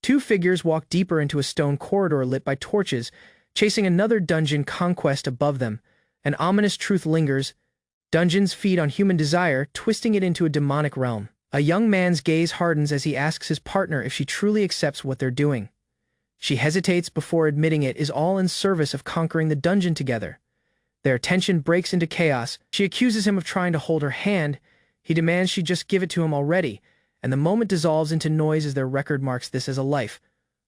Two figures walk deeper into a stone corridor lit by torches, chasing another dungeon conquest above them. An ominous truth lingers. Dungeons feed on human desire, twisting it into a demonic realm. A young man's gaze hardens as he asks his partner if she truly accepts what they're doing. She hesitates before admitting it is all in service of conquering the dungeon together. Their tension breaks into chaos. She accuses him of trying to hold her hand. He demands she just give it to him already, and the moment dissolves into noise as their record marks this as a life,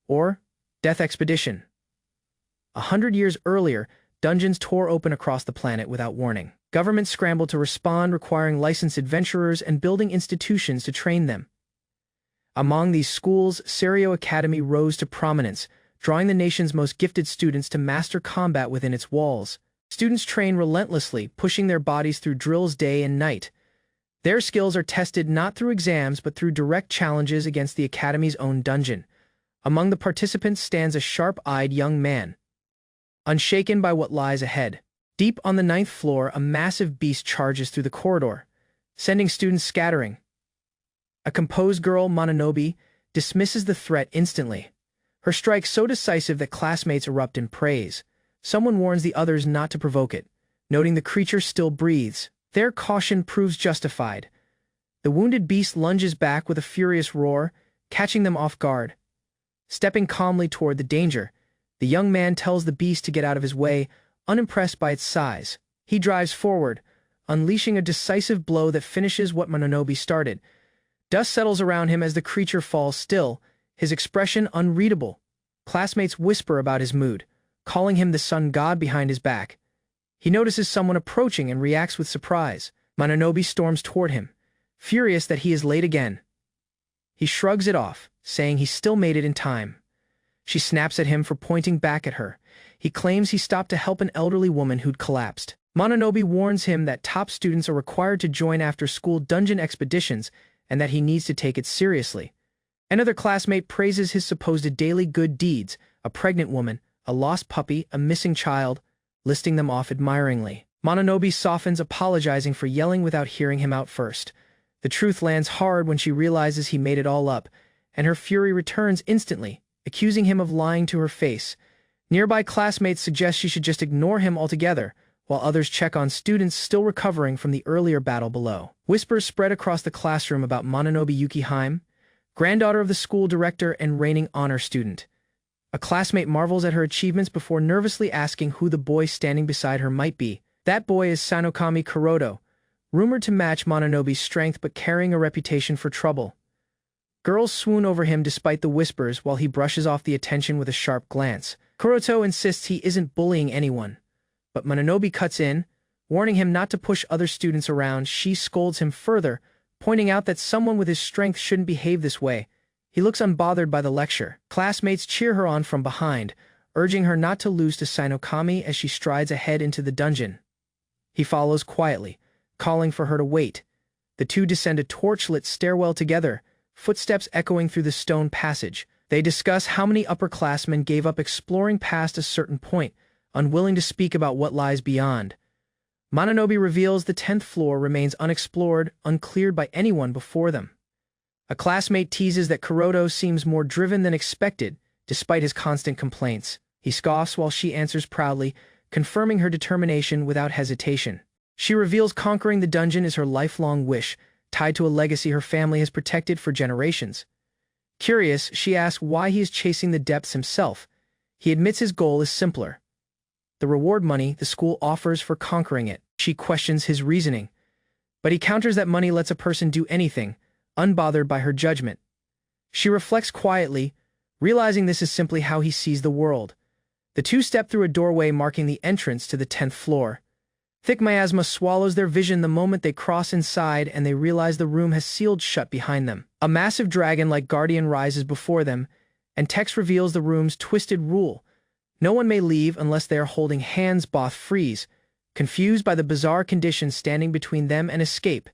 or death expedition. 100 years earlier, dungeons tore open across the planet without warning. Governments scrambled to respond, requiring licensed adventurers and building institutions to train them. Among these schools, Seiryo Academy rose to prominence, drawing the nation's most gifted students to master combat within its walls. Students train relentlessly, pushing their bodies through drills day and night. Their skills are tested not through exams but through direct challenges against the Academy's own dungeon. Among the participants stands a sharp-eyed young man, unshaken by what lies ahead. Deep on the 9th floor, a massive beast charges through the corridor, sending students scattering. A composed girl, Mononobe, dismisses the threat instantly, her strike so decisive that classmates erupt in praise. Someone warns the others not to provoke it, noting the creature still breathes. Their caution proves justified. The wounded beast lunges back with a furious roar, catching them off guard. Stepping calmly toward the danger, the young man tells the beast to get out of his way, unimpressed by its size. He drives forward, unleashing a decisive blow that finishes what Mononobe started. Dust settles around him as the creature falls still, his expression unreadable. Classmates whisper about his mood, calling him the sun god behind his back. He notices someone approaching and reacts with surprise. Mononobe storms toward him, furious that he is late again. He shrugs it off, saying he still made it in time. She snaps at him for pointing back at her. He claims he stopped to help an elderly woman who'd collapsed. Mononobe warns him that top students are required to join after-school dungeon expeditions and that he needs to take it seriously. Another classmate praises his supposed daily good deeds, a pregnant woman, a lost puppy, a missing child, listing them off admiringly. Mononobe softens, apologizing for yelling without hearing him out first. The truth lands hard when she realizes he made it all up, and her fury returns instantly, accusing him of lying to her face. Nearby classmates suggest she should just ignore him altogether, while others check on students still recovering from the earlier battle below. Whispers spread across the classroom about Mononobe Yukiheim, granddaughter of the school director and reigning honor student. A classmate marvels at her achievements before nervously asking who the boy standing beside her might be. That boy is Sanokami Kuroto, rumored to match Mononobe's strength but carrying a reputation for trouble. Girls swoon over him despite the whispers while he brushes off the attention with a sharp glance. Kuroto insists he isn't bullying anyone, but Mononobe cuts in, warning him not to push other students around. She scolds him further, pointing out that someone with his strength shouldn't behave this way. He looks unbothered by the lecture. Classmates cheer her on from behind, urging her not to lose to Sanokami as she strides ahead into the dungeon. He follows quietly, calling for her to wait. The two descend a torch-lit stairwell together, footsteps echoing through the stone passage. They discuss how many upperclassmen gave up exploring past a certain point, unwilling to speak about what lies beyond. Mononobe reveals the 10th floor remains unexplored, uncleared by anyone before them. A classmate teases that Kuroto seems more driven than expected, despite his constant complaints. He scoffs while she answers proudly, confirming her determination without hesitation. She reveals conquering the dungeon is her lifelong wish, tied to a legacy her family has protected for generations. Curious, she asks why he is chasing the depths himself. He admits his goal is simpler: the reward money the school offers for conquering it. She questions his reasoning, but he counters that money lets a person do anything, unbothered by her judgment. She reflects quietly, realizing this is simply how he sees the world. The two step through a doorway marking the entrance to the 10th floor. Thick miasma swallows their vision the moment they cross inside and they realize the room has sealed shut behind them. A massive dragon-like guardian rises before them, and text reveals the room's twisted rule. No one may leave unless they are holding hands. Both freeze, confused by the bizarre conditions standing between them and escape.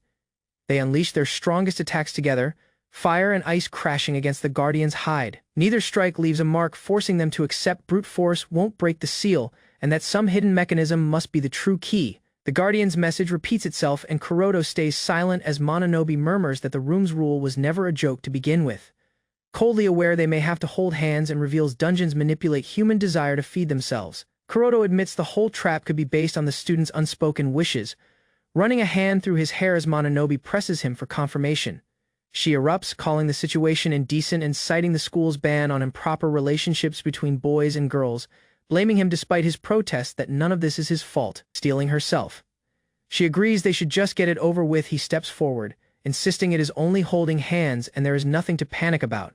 They unleash their strongest attacks together, fire and ice crashing against the guardian's hide. Neither strike leaves a mark, forcing them to accept brute force won't break the seal, and that some hidden mechanism must be the true key. The guardian's message repeats itself, and Kuroto stays silent as Mononobe murmurs that the room's rule was never a joke to begin with. coldly aware they may have to hold hands, and reveals dungeons manipulate human desire to feed themselves. Kuroto admits the whole trap could be based on the student's unspoken wishes, running a hand through his hair as Mononobe presses him for confirmation. She erupts, calling the situation indecent and citing the school's ban on improper relationships between boys and girls, blaming him despite his protest that none of this is his fault, stealing herself. She agrees they should just get it over with. He steps forward, insisting it is only holding hands and there is nothing to panic about.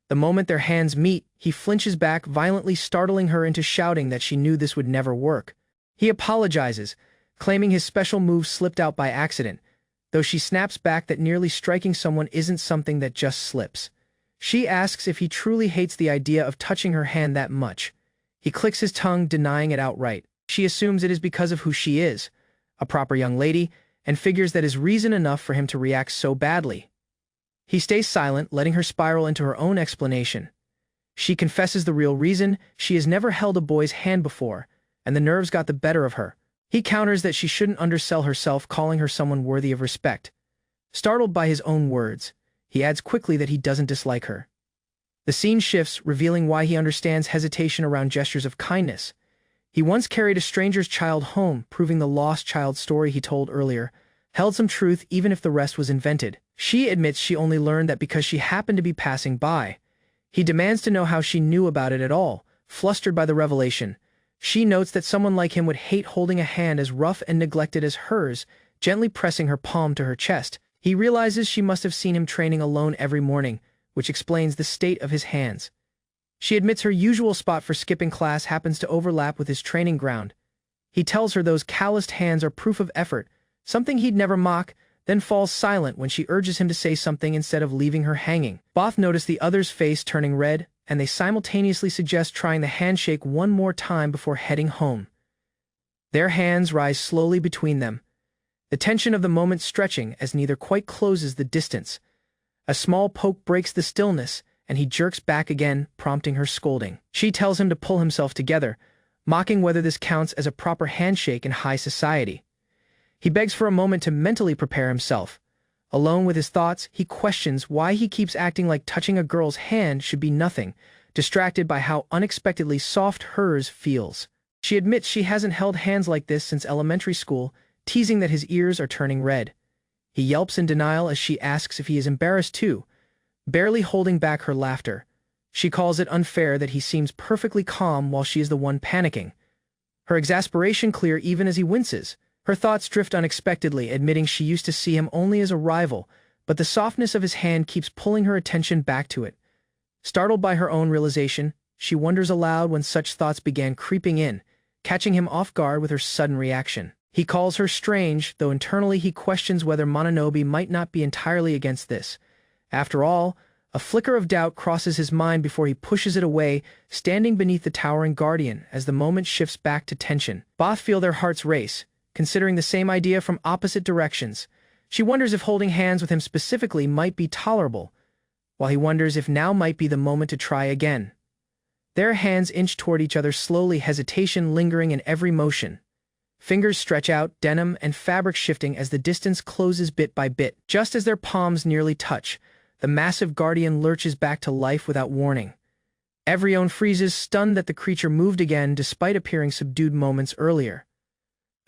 The moment their hands meet, he flinches back, violently startling her into shouting that she knew this would never work. He apologizes, claiming his special move slipped out by accident, though she snaps back that nearly striking someone isn't something that just slips. She asks if he truly hates the idea of touching her hand that much. He clicks his tongue, denying it outright. She assumes it is because of who she is, a proper young lady, and figures that is reason enough for him to react so badly. He stays silent, letting her spiral into her own explanation. She confesses the real reason: she has never held a boy's hand before, and the nerves got the better of her. He counters that she shouldn't undersell herself, calling her someone worthy of respect. Startled by his own words, he adds quickly that he doesn't dislike her. The scene shifts, revealing why he understands hesitation around gestures of kindness. He once carried a stranger's child home, proving the lost child story he told earlier held some truth even if the rest was invented. She admits she only learned that because she happened to be passing by. He demands to know how she knew about it at all, flustered by the revelation. She notes that someone like him would hate holding a hand as rough and neglected as hers, gently pressing her palm to her chest. He realizes she must have seen him training alone every morning, which explains the state of his hands. She admits her usual spot for skipping class happens to overlap with his training ground. He tells her those calloused hands are proof of effort, something he'd never mock, then falls silent when she urges him to say something instead of leaving her hanging. Both notice the other's face turning red, and they simultaneously suggest trying the handshake one more time before heading home. Their hands rise slowly between them, the tension of the moment stretching as neither quite closes the distance. A small poke breaks the stillness, and he jerks back again, prompting her scolding. She tells him to pull himself together, mocking whether this counts as a proper handshake in high society. He begs for a moment to mentally prepare himself. Alone with his thoughts, he questions why he keeps acting like touching a girl's hand should be nothing, distracted by how unexpectedly soft hers feels. She admits she hasn't held hands like this since elementary school, teasing that his ears are turning red. He yelps in denial as she asks if he is embarrassed too, barely holding back her laughter. She calls it unfair that he seems perfectly calm while she is the one panicking. Her exasperation clear even as he winces. Her thoughts drift unexpectedly, admitting she used to see him only as a rival, but the softness of his hand keeps pulling her attention back to it. Startled by her own realization, she wonders aloud when such thoughts began creeping in, catching him off guard with her sudden reaction. He calls her strange, though internally he questions whether Mononobe might not be entirely against this. After all, a flicker of doubt crosses his mind before he pushes it away, standing beneath the towering guardian as the moment shifts back to tension. Both feel their hearts race, considering the same idea from opposite directions. She wonders if holding hands with him specifically might be tolerable, while he wonders if now might be the moment to try again. Their hands inch toward each other slowly, hesitation lingering in every motion. Fingers stretch out, denim and fabric shifting as the distance closes bit by bit. Just as their palms nearly touch, the massive guardian lurches back to life without warning. Everyone freezes, stunned that the creature moved again despite appearing subdued moments earlier.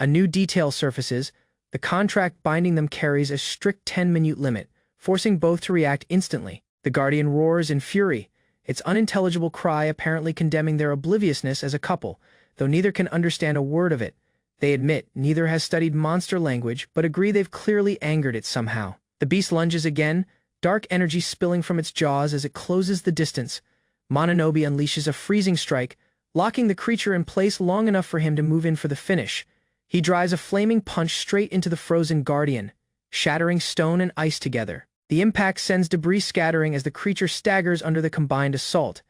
A new detail surfaces. The contract binding them carries a strict 10-minute limit, forcing both to react instantly. The guardian roars in fury, its unintelligible cry apparently condemning their obliviousness as a couple, though neither can understand a word of it. They admit neither has studied monster language, but agree they've clearly angered it somehow. The beast lunges again, dark energy spilling from its jaws as it closes the distance. Mononobe unleashes a freezing strike, locking the creature in place long enough for him to move in for the finish. He drives a flaming punch straight into the frozen guardian, shattering stone and ice together. The impact sends debris scattering as the creature staggers under the combined assault.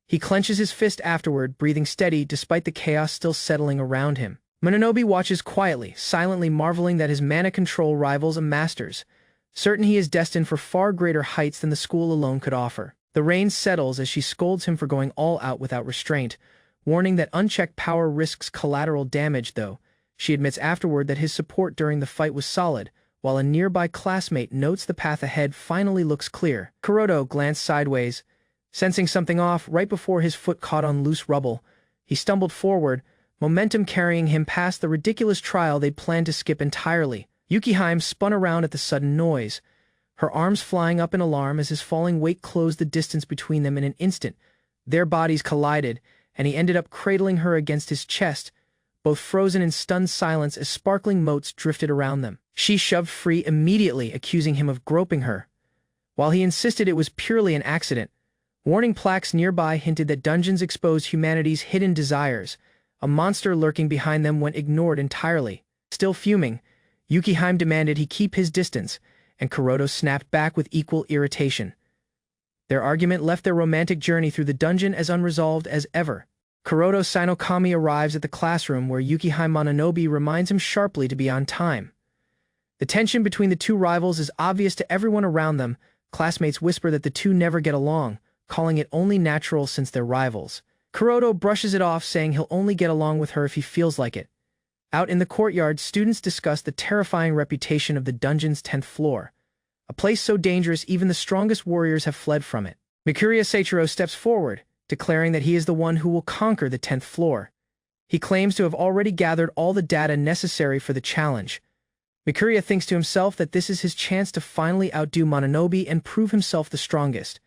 He clenches his fist afterward, breathing steady despite the chaos still settling around him. Mononobe watches quietly, silently marveling that his mana control rivals a master's, certain he is destined for far greater heights than the school alone could offer. The rain settles as she scolds him for going all out without restraint, warning that unchecked power risks collateral damage though. She admits afterward that his support during the fight was solid, while a nearby classmate notes the path ahead finally looks clear. Kuroto glanced sideways, Sensing something off right before his foot caught on loose rubble, he stumbled forward, momentum carrying him past the ridiculous trial they'd planned to skip entirely. Yukiheim spun around at the sudden noise, her arms flying up in alarm as his falling weight closed the distance between them in an instant. Their bodies collided, and he ended up cradling her against his chest, both frozen in stunned silence as sparkling motes drifted around them. She shoved free immediately, accusing him of groping her. While he insisted it was purely an accident, warning plaques nearby hinted that dungeons exposed humanity's hidden desires. A monster lurking behind them went ignored entirely. Still fuming, Yukiheim demanded he keep his distance, and Kuroto snapped back with equal irritation. Their argument left their romantic journey through the dungeon as unresolved as ever. Kuroto Sinokami arrives at the classroom where Yukiheim Mononobe reminds him sharply to be on time. The tension between the two rivals is obvious to everyone around them. Classmates whisper that the two never get along, calling it only natural since they're rivals. Kuroto brushes it off, saying he'll only get along with her if he feels like it. Out in the courtyard, students discuss the terrifying reputation of the dungeon's 10th floor, a place so dangerous even the strongest warriors have fled from it. Mikuriya Seichiro steps forward, declaring that he is the one who will conquer the 10th floor. He claims to have already gathered all the data necessary for the challenge. Mikuriya thinks to himself that this is his chance to finally outdo Mononobe and prove himself the strongest.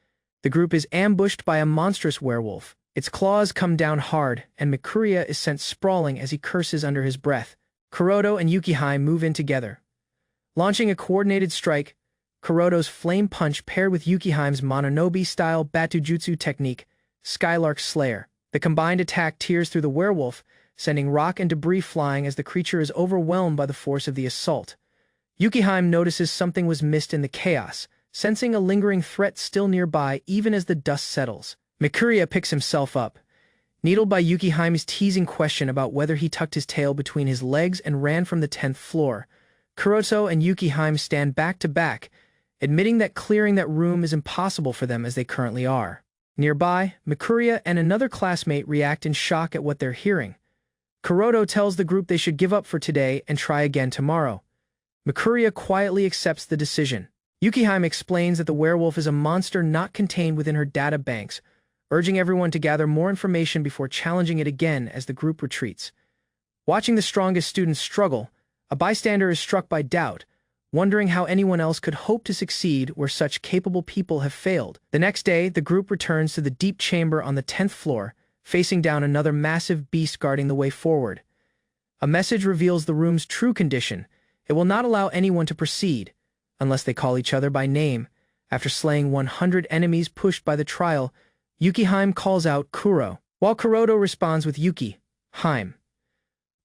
The group is ambushed by a monstrous werewolf. Its claws come down hard, and Mikuriya is sent sprawling as he curses under his breath. Kuroto and Yukiheim move in together. Launching a coordinated strike, Kuroto's flame punch paired with Yukiheim's Mononobe-style Batujutsu technique, Skylark Slayer. The combined attack tears through the werewolf, sending rock and debris flying as the creature is overwhelmed by the force of the assault. Yukiheim notices something was missed in the chaos, sensing a lingering threat still nearby even as the dust settles. Mikuriya picks himself up, needled by Yukiheim's teasing question about whether he tucked his tail between his legs and ran from the 10th floor. Kuroto and Yukiheim stand back to back, admitting that clearing that room is impossible for them as they currently are. Nearby, Mikuriya and another classmate react in shock at what they're hearing. Kuroto tells the group they should give up for today and try again tomorrow. Mikuriya quietly accepts the decision. Yukiheim explains that the werewolf is a monster not contained within her data banks, urging everyone to gather more information before challenging it again as the group retreats. Watching the strongest students struggle, a bystander is struck by doubt, wondering how anyone else could hope to succeed where such capable people have failed. The next day, the group returns to the deep chamber on the 10th floor, facing down another massive beast guarding the way forward. A message reveals the room's true condition. It will not allow anyone to proceed, unless they call each other by name. After slaying 100 enemies pushed by the trial, Yukiheim calls out Kuro, while Kuroto responds with Yuki-heim.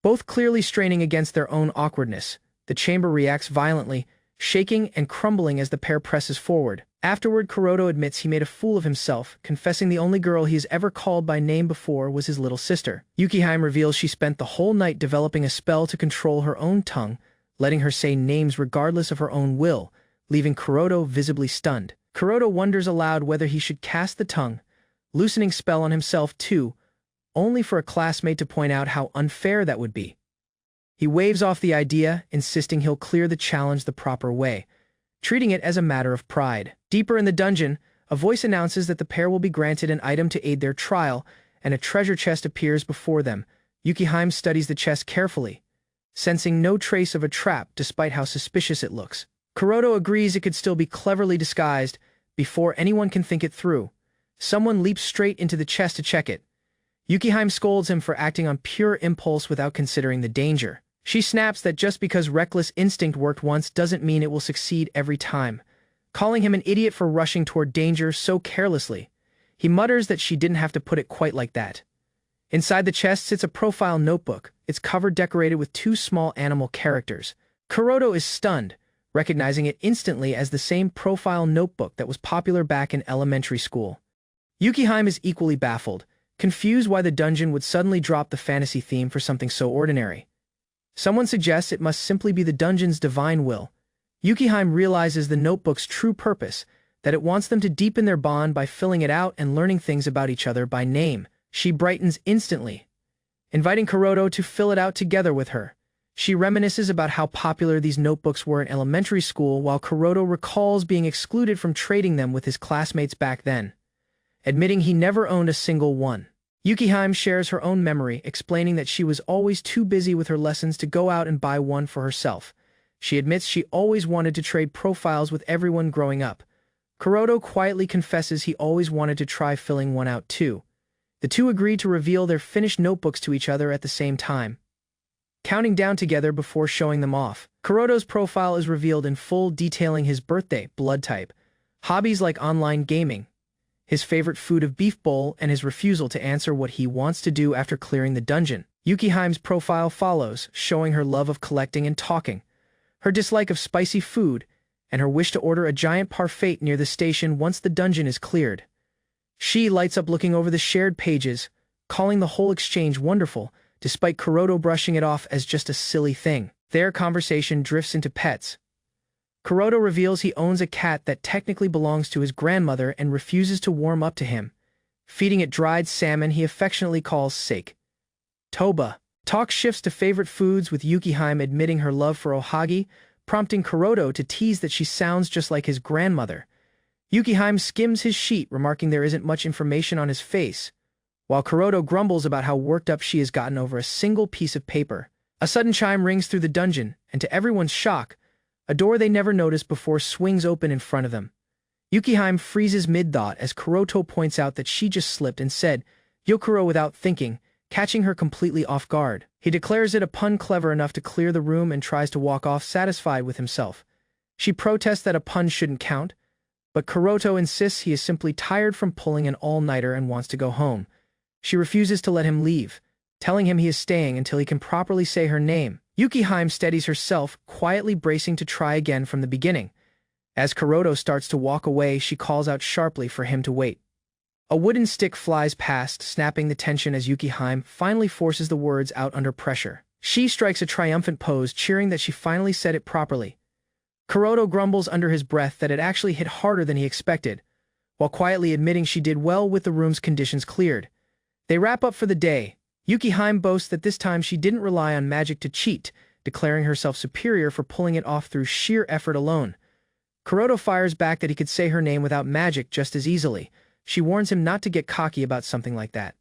Both clearly straining against their own awkwardness, the chamber reacts violently, shaking and crumbling as the pair presses forward. Afterward, Kuroto admits he made a fool of himself, confessing the only girl he has ever called by name before was his little sister. Yukiheim reveals she spent the whole night developing a spell to control her own tongue, letting her say names regardless of her own will, leaving Kuroto visibly stunned. Kuroto wonders aloud whether he should cast the tongue, loosening spell on himself too, only for a classmate to point out how unfair that would be. He waves off the idea, insisting he'll clear the challenge the proper way, treating it as a matter of pride. Deeper in the dungeon, a voice announces that the pair will be granted an item to aid their trial, and a treasure chest appears before them. Yukiheim studies the chest carefully, sensing no trace of a trap despite how suspicious it looks. Kuroto agrees it could still be cleverly disguised before anyone can think it through. Someone leaps straight into the chest to check it. Yukiheim scolds him for acting on pure impulse without considering the danger. She snaps that just because reckless instinct worked once doesn't mean it will succeed every time, calling him an idiot for rushing toward danger so carelessly. He mutters that she didn't have to put it quite like that. Inside the chest sits a profile notebook, its cover decorated with 2 small animal characters. Kuroto is stunned, recognizing it instantly as the same profile notebook that was popular back in elementary school. Yukiheim is equally baffled, confused why the dungeon would suddenly drop the fantasy theme for something so ordinary. Someone suggests it must simply be the dungeon's divine will. Yukiheim realizes the notebook's true purpose, that it wants them to deepen their bond by filling it out and learning things about each other by name. She brightens instantly, inviting Kuroto to fill it out together with her. She reminisces about how popular these notebooks were in elementary school, while Kuroto recalls being excluded from trading them with his classmates back then. admitting he never owned a single one. Yukihime shares her own memory, explaining that she was always too busy with her lessons to go out and buy one for herself. She admits she always wanted to trade profiles with everyone growing up. Kuroto quietly confesses he always wanted to try filling one out too. The two agree to reveal their finished notebooks to each other at the same time, counting down together before showing them off. Kuroto's profile is revealed in full, detailing his birthday, blood type, hobbies like online gaming, his favorite food of beef bowl, and his refusal to answer what he wants to do after clearing the dungeon. Yukihime's profile follows, showing her love of collecting and talking, her dislike of spicy food, and her wish to order a giant parfait near the station once the dungeon is cleared. She lights up looking over the shared pages, calling the whole exchange wonderful, despite Kuroto brushing it off as just a silly thing. Their conversation drifts into pets. Kuroto reveals he owns a cat that technically belongs to his grandmother and refuses to warm up to him, feeding it dried salmon he affectionately calls sake. Toba. Talk shifts to favorite foods, with Yukihime admitting her love for ohagi, prompting Kuroto to tease that she sounds just like his grandmother. Yukihime skims his sheet, remarking there isn't much information on his face, while Kuroto grumbles about how worked up she has gotten over a single piece of paper. A sudden chime rings through the dungeon, and to everyone's shock, a door they never noticed before swings open in front of them. Yukihime freezes mid-thought as Kuroto points out that she just slipped and said "Yokuro" without thinking, catching her completely off guard. He declares it a pun clever enough to clear the room and tries to walk off satisfied with himself. She protests that a pun shouldn't count, but Kuroto insists he is simply tired from pulling an all-nighter and wants to go home. She refuses to let him leave, telling him he is staying until he can properly say her name. Yukihime steadies herself, quietly bracing to try again from the beginning. As Kuroto starts to walk away, she calls out sharply for him to wait. A wooden stick flies past, snapping the tension as Yukihime finally forces the words out under pressure. She strikes a triumphant pose, cheering that she finally said it properly. Kuroto grumbles under his breath that it actually hit harder than he expected, while quietly admitting she did well with the room's conditions cleared. They wrap up for the day. Yukihime boasts that this time she didn't rely on magic to cheat, declaring herself superior for pulling it off through sheer effort alone. Kuroto fires back that he could say her name without magic just as easily. She warns him not to get cocky about something like that,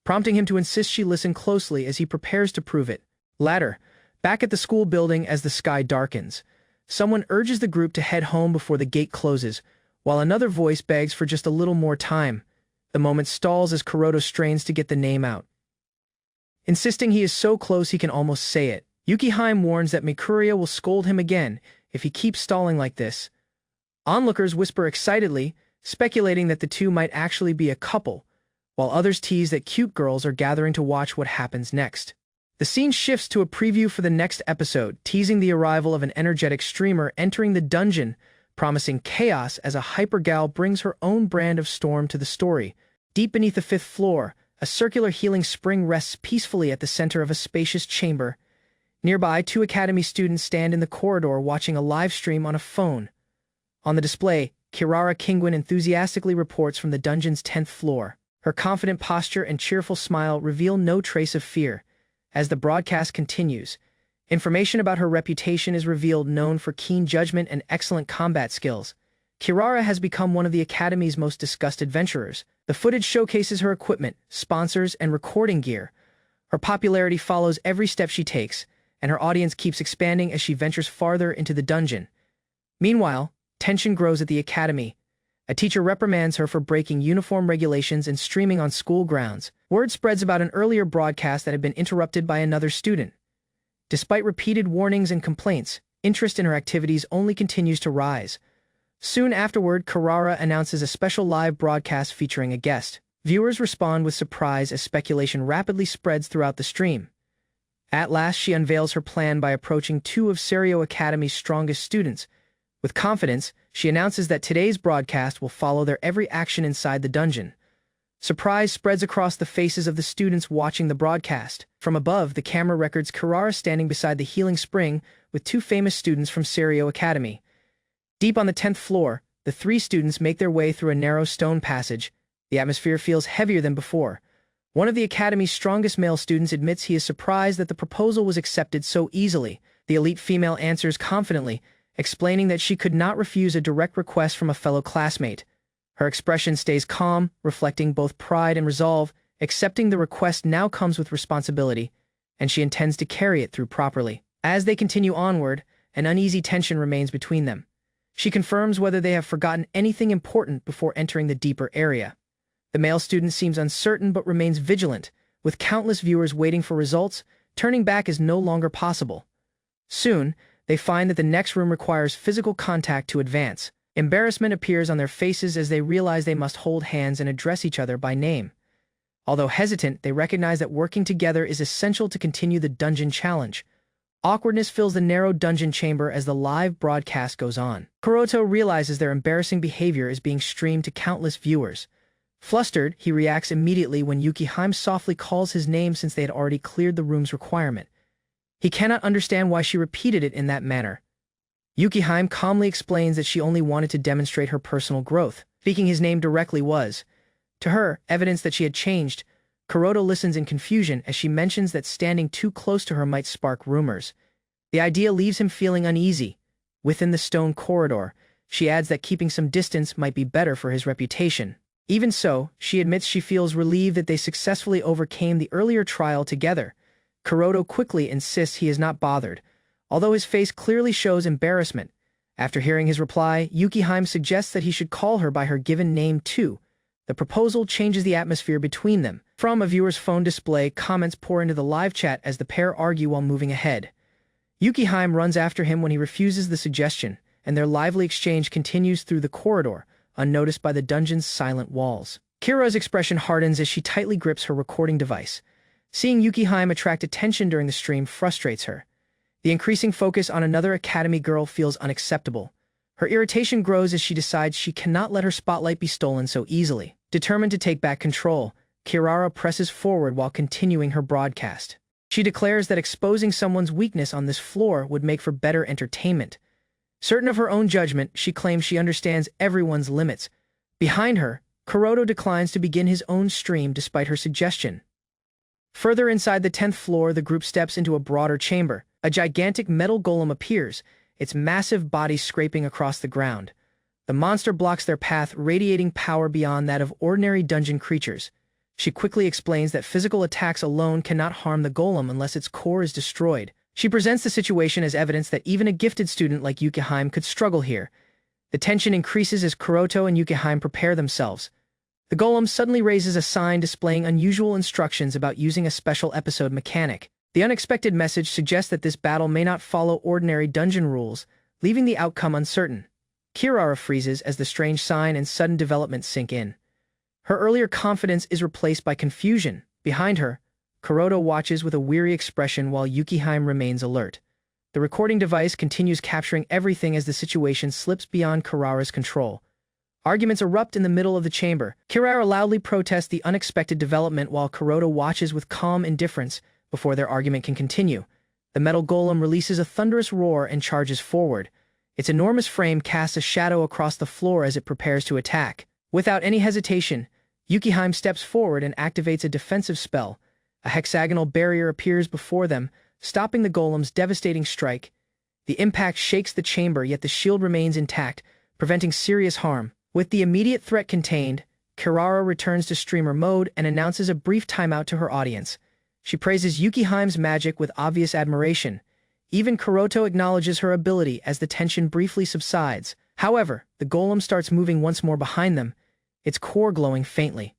prompting him to insist she listen closely as he prepares to prove it. Later, back at the school building as the sky darkens, someone urges the group to head home before the gate closes, while another voice begs for just a little more time. The moment stalls as Kuroto strains to get the name out, insisting he is so close he can almost say it. Yukihime warns that Mikuria will scold him again if he keeps stalling like this. Onlookers whisper excitedly, speculating that the two might actually be a couple, while others tease that cute girls are gathering to watch what happens next. The scene shifts to a preview for the next episode, teasing the arrival of an energetic streamer entering the dungeon, promising chaos as a hypergal brings her own brand of storm to the story. Deep beneath the 5th floor, a circular healing spring rests peacefully at the center of a spacious chamber. Nearby, 2 academy students stand in the corridor watching a live stream on a phone. On the display, Kirara Kingwin enthusiastically reports from the dungeon's 10th floor. Her confident posture and cheerful smile reveal no trace of fear. As the broadcast continues, information about her reputation is revealed, known for keen judgment and excellent combat skills. Kirara has become one of the Academy's most discussed adventurers. The footage showcases her equipment, sponsors, and recording gear. Her popularity follows every step she takes, and her audience keeps expanding as she ventures farther into the dungeon. Meanwhile, tension grows at the Academy. A teacher reprimands her for breaking uniform regulations and streaming on school grounds. Word spreads about an earlier broadcast that had been interrupted by another student. Despite repeated warnings and complaints, interest in her activities only continues to rise. Soon afterward, Kirara announces a special live broadcast featuring a guest. Viewers respond with surprise as speculation rapidly spreads throughout the stream. At last, she unveils her plan by approaching 2 of Serio Academy's strongest students. With confidence, she announces that today's broadcast will follow their every action inside the dungeon. Surprise spreads across the faces of the students watching the broadcast. From above, the camera records Kirara standing beside the healing spring with 2 famous students from Serio Academy. Deep on the 10th floor, the 3 students make their way through a narrow stone passage. The atmosphere feels heavier than before. One of the Academy's strongest male students admits he is surprised that the proposal was accepted so easily. The elite female answers confidently, explaining that she could not refuse a direct request from a fellow classmate. Her expression stays calm, reflecting both pride and resolve. Accepting the request now comes with responsibility, and she intends to carry it through properly. As they continue onward, an uneasy tension remains between them. She confirms whether they have forgotten anything important before entering the deeper area. The male student seems uncertain but remains vigilant, with countless viewers waiting for results. Turning back is no longer possible. Soon, they find that the next room requires physical contact to advance. Embarrassment appears on their faces as they realize they must hold hands and address each other by name. Although hesitant, they recognize that working together is essential to continue the dungeon challenge. Awkwardness fills the narrow dungeon chamber as the live broadcast goes on. Kuroto realizes their embarrassing behavior is being streamed to countless viewers. Flustered, he reacts immediately when Yukihime softly calls his name since they had already cleared the room's requirement. He cannot understand why she repeated it in that manner. Yukihime calmly explains that she only wanted to demonstrate her personal growth. Speaking his name directly was, to her, evidence that she had changed. Kuroto listens in confusion as she mentions that standing too close to her might spark rumors. The idea leaves him feeling uneasy. Within the stone corridor, she adds that keeping some distance might be better for his reputation. Even so, she admits she feels relieved that they successfully overcame the earlier trial together. Kuroto quickly insists he is not bothered, although his face clearly shows embarrassment. After hearing his reply, Yukihime suggests that he should call her by her given name too. The proposal changes the atmosphere between them. From a viewer's phone display, comments pour into the live chat as the pair argue while moving ahead. Yukihime runs after him when he refuses the suggestion, and their lively exchange continues through the corridor, unnoticed by the dungeon's silent walls. Kira's expression hardens as she tightly grips her recording device. Seeing Yukihime attract attention during the stream frustrates her. The increasing focus on another academy girl feels unacceptable. Her irritation grows as she decides she cannot let her spotlight be stolen so easily. Determined to take back control, Kirara presses forward while continuing her broadcast. She declares that exposing someone's weakness on this floor would make for better entertainment. Certain of her own judgment, she claims she understands everyone's limits. Behind her, Kuroto declines to begin his own stream despite her suggestion. Further inside the 10th floor, the group steps into a broader chamber. A gigantic metal golem appears, its massive body scraping across the ground. The monster blocks their path, radiating power beyond that of ordinary dungeon creatures. She quickly explains that physical attacks alone cannot harm the golem unless its core is destroyed. She presents the situation as evidence that even a gifted student like Yukihime could struggle here. The tension increases as Kuroto and Yukihime prepare themselves. The golem suddenly raises a sign displaying unusual instructions about using a special episode mechanic. The unexpected message suggests that this battle may not follow ordinary dungeon rules, leaving the outcome uncertain. Kirara freezes as the strange sign and sudden developments sink in. Her earlier confidence is replaced by confusion. Behind her, Kuroto watches with a weary expression while Yukihime remains alert. The recording device continues capturing everything as the situation slips beyond Kirara's control. Arguments erupt in the middle of the chamber. Kirara loudly protests the unexpected development while Kuroto watches with calm indifference before their argument can continue. The metal golem releases a thunderous roar and charges forward. Its enormous frame casts a shadow across the floor as it prepares to attack. Without any hesitation, Yukihime steps forward and activates a defensive spell. A hexagonal barrier appears before them, stopping the golem's devastating strike. The impact shakes the chamber, yet the shield remains intact, preventing serious harm. With the immediate threat contained, Kirara returns to streamer mode and announces a brief timeout to her audience. She praises Yukihime's magic with obvious admiration. Even Kuroto acknowledges her ability as the tension briefly subsides. However, the golem starts moving once more behind them, its core glowing faintly.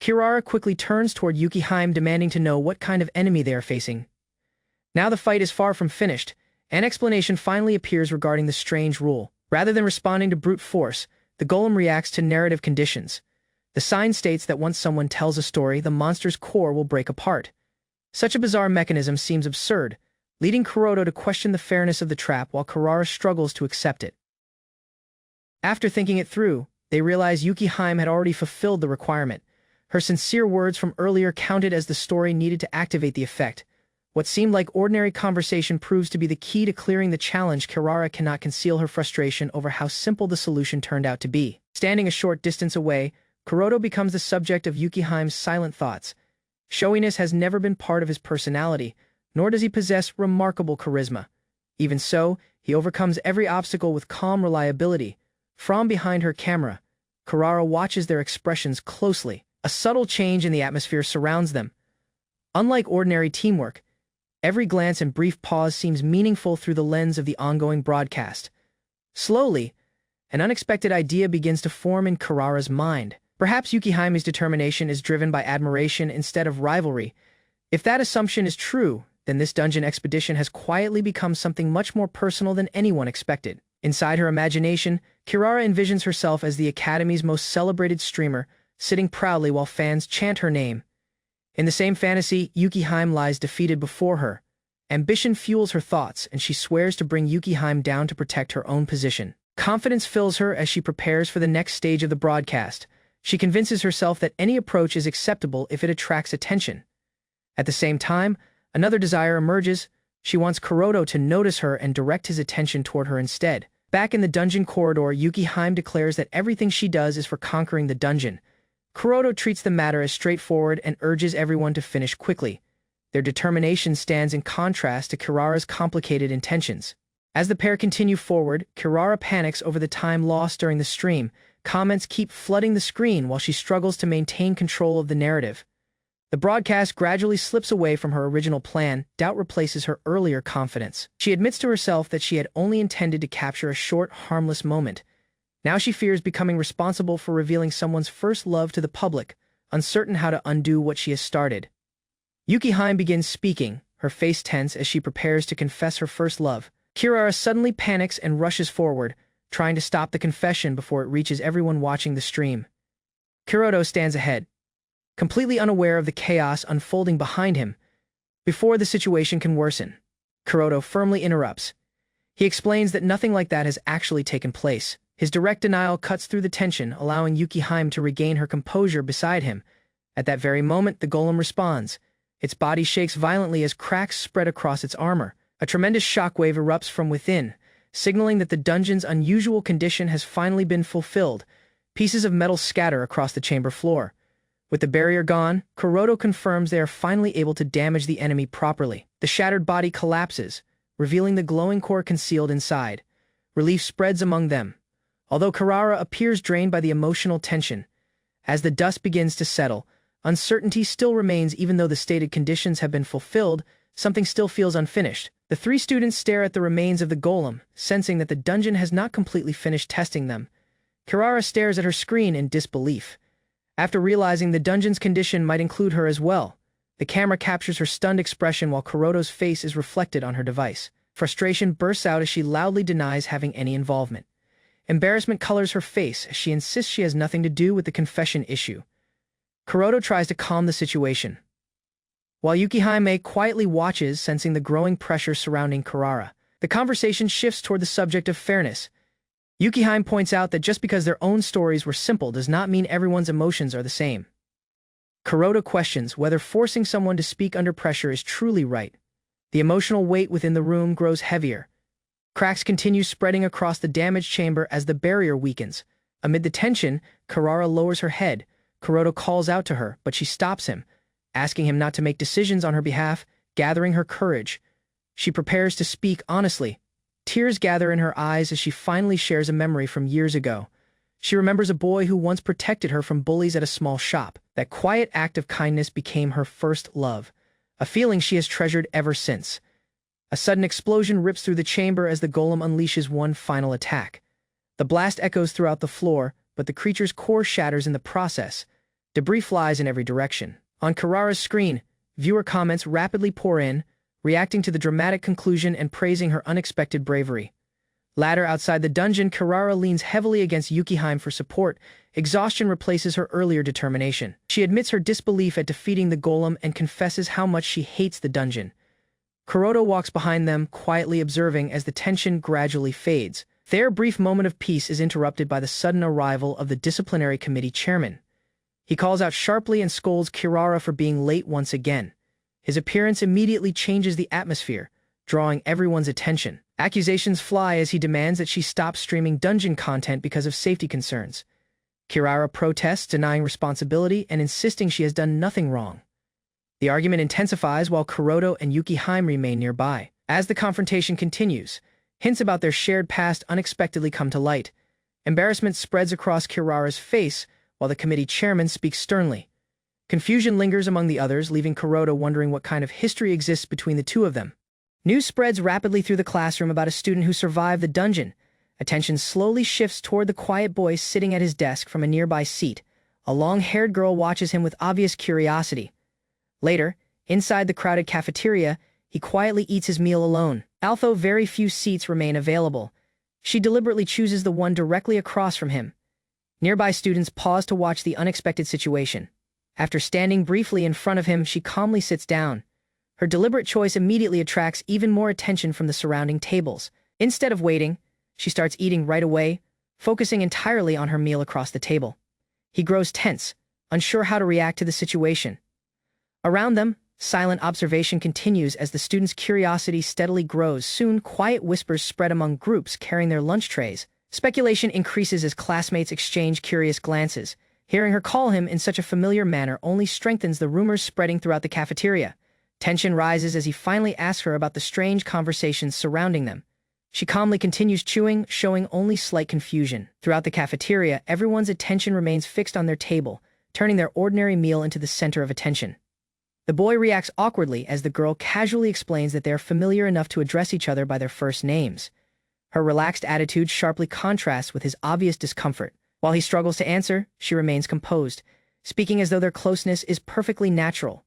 Kirara quickly turns toward Yukihime, demanding to know what kind of enemy they are facing. Now the fight is far from finished. An explanation finally appears regarding the strange rule. Rather than responding to brute force, the golem reacts to narrative conditions. The sign states that once someone tells a story, the monster's core will break apart. Such a bizarre mechanism seems absurd, leading Kuroto to question the fairness of the trap while Kirara struggles to accept it. After thinking it through, they realize Yukihime had already fulfilled the requirement. Her sincere words from earlier counted as the story needed to activate the effect. What seemed like ordinary conversation proves to be the key to clearing the challenge. Kirara cannot conceal her frustration over how simple the solution turned out to be. Standing a short distance away, Kuroto becomes the subject of Yukihime's silent thoughts. Showiness has never been part of his personality, nor does he possess remarkable charisma. Even so, he overcomes every obstacle with calm reliability. From behind her camera, Kurara watches their expressions closely. A subtle change in the atmosphere surrounds them. Unlike ordinary teamwork, every glance and brief pause seems meaningful through the lens of the ongoing broadcast. Slowly, an unexpected idea begins to form in Kurara's mind. Perhaps Yukihaime's determination is driven by admiration instead of rivalry. If that assumption is true, then this dungeon expedition has quietly become something much more personal than anyone expected. Inside her imagination, Kurara envisions herself as the Academy's most celebrated streamer, sitting proudly while fans chant her name. In the same fantasy, Yukihaime lies defeated before her. Ambition fuels her thoughts, and she swears to bring Yukihaime down to protect her own position. Confidence fills her as she prepares for the next stage of the broadcast. She convinces herself that any approach is acceptable if it attracts attention. At the same time, another desire emerges. She wants Kuroto to notice her and direct his attention toward her instead. Back in the dungeon corridor, Yukihaime declares that everything she does is for conquering the dungeon. Kuroto treats the matter as straightforward and urges everyone to finish quickly. Their determination stands in contrast to Kurara's complicated intentions. As the pair continue forward, Kurara panics over the time lost during the stream. Comments keep flooding the screen while she struggles to maintain control of the narrative. The broadcast gradually slips away from her original plan. Doubt replaces her earlier confidence. She admits to herself that she had only intended to capture a short, harmless moment. Now she fears becoming responsible for revealing someone's first love to the public, uncertain how to undo what she has started. Yukihaime begins speaking, her face tense as she prepares to confess her first love. Kurara suddenly panics and rushes forward, trying to stop the confession before it reaches everyone watching the stream. Kuroto stands ahead, completely unaware of the chaos unfolding behind him. Before the situation can worsen, Kuroto firmly interrupts. He explains that nothing like that has actually taken place. His direct denial cuts through the tension, allowing Yukihaime to regain her composure beside him. At that very moment, the golem responds. Its body shakes violently as cracks spread across its armor. A tremendous shockwave erupts from within, signaling that the dungeon's unusual condition has finally been fulfilled. Pieces of metal scatter across the chamber floor. With the barrier gone, Kuroto confirms they are finally able to damage the enemy properly. The shattered body collapses, revealing the glowing core concealed inside. Relief spreads among them, although Kurara appears drained by the emotional tension. As the dust begins to settle, uncertainty still remains. Even though the stated conditions have been fulfilled, something still feels unfinished. The three students stare at the remains of the golem, sensing that the dungeon has not completely finished testing them. Kurara stares at her screen in disbelief. After realizing the dungeon's condition might include her as well, the camera captures her stunned expression while Kuroto's face is reflected on her device. Frustration bursts out as she loudly denies having any involvement. Embarrassment colors her face as she insists she has nothing to do with the confession issue. Kuroto tries to calm the situation, while Yukihaime quietly watches, sensing the growing pressure surrounding Kurara. The conversation shifts toward the subject of fairness. Yukihaime points out that just because their own stories were simple does not mean everyone's emotions are the same. Kuroto questions whether forcing someone to speak under pressure is truly right. The emotional weight within the room grows heavier. Cracks continue spreading across the damaged chamber as the barrier weakens. Amid the tension, Kurara lowers her head. Kuroto calls out to her, but she stops him, asking him not to make decisions on her behalf. Gathering her courage, she prepares to speak honestly. Tears gather in her eyes as she finally shares a memory from years ago. She remembers a boy who once protected her from bullies at a small shop. That quiet act of kindness became her first love, a feeling she has treasured ever since. A sudden explosion rips through the chamber as the golem unleashes one final attack. The blast echoes throughout the floor, but the creature's core shatters in the process. Debris flies in every direction. On Kurara's screen, viewer comments rapidly pour in, reacting to the dramatic conclusion and praising her unexpected bravery. Later, outside the dungeon, Kurara leans heavily against Yukihaime for support. Exhaustion replaces her earlier determination. She admits her disbelief at defeating the golem and confesses how much she hates the dungeon. Kuroto walks behind them, quietly observing as the tension gradually fades. Their brief moment of peace is interrupted by the sudden arrival of the disciplinary committee chairman. He calls out sharply and scolds Kurara for being late once again. His appearance immediately changes the atmosphere, drawing everyone's attention. Accusations fly as he demands that she stop streaming dungeon content because of safety concerns. Kurara protests, denying responsibility and insisting she has done nothing wrong. The argument intensifies while Kuroto and Yukihaime remain nearby. As the confrontation continues, hints about their shared past unexpectedly come to light. Embarrassment spreads across Kirara's face while the committee chairman speaks sternly. Confusion lingers among the others, leaving Kuroda wondering what kind of history exists between the two of them. News spreads rapidly through the classroom about a student who survived the dungeon. Attention slowly shifts toward the quiet boy sitting at his desk from a nearby seat. A long-haired girl watches him with obvious curiosity. Later, inside the crowded cafeteria, he quietly eats his meal alone. Although very few seats remain available, she deliberately chooses the one directly across from him. Nearby students pause to watch the unexpected situation. After standing briefly in front of him, she calmly sits down. Her deliberate choice immediately attracts even more attention from the surrounding tables. Instead of waiting, she starts eating right away, focusing entirely on her meal across the table. He grows tense, unsure how to react to the situation. Around them, silent observation continues as the students' curiosity steadily grows. Soon, quiet whispers spread among groups carrying their lunch trays. Speculation increases as classmates exchange curious glances. Hearing her call him in such a familiar manner only strengthens the rumors spreading throughout the cafeteria. Tension rises as he finally asks her about the strange conversations surrounding them. She calmly continues chewing, showing only slight confusion. Throughout the cafeteria, everyone's attention remains fixed on their table, turning their ordinary meal into the center of attention. The boy reacts awkwardly as the girl casually explains that they are familiar enough to address each other by their first names. Her relaxed attitude sharply contrasts with his obvious discomfort. While he struggles to answer, she remains composed, speaking as though their closeness is perfectly natural.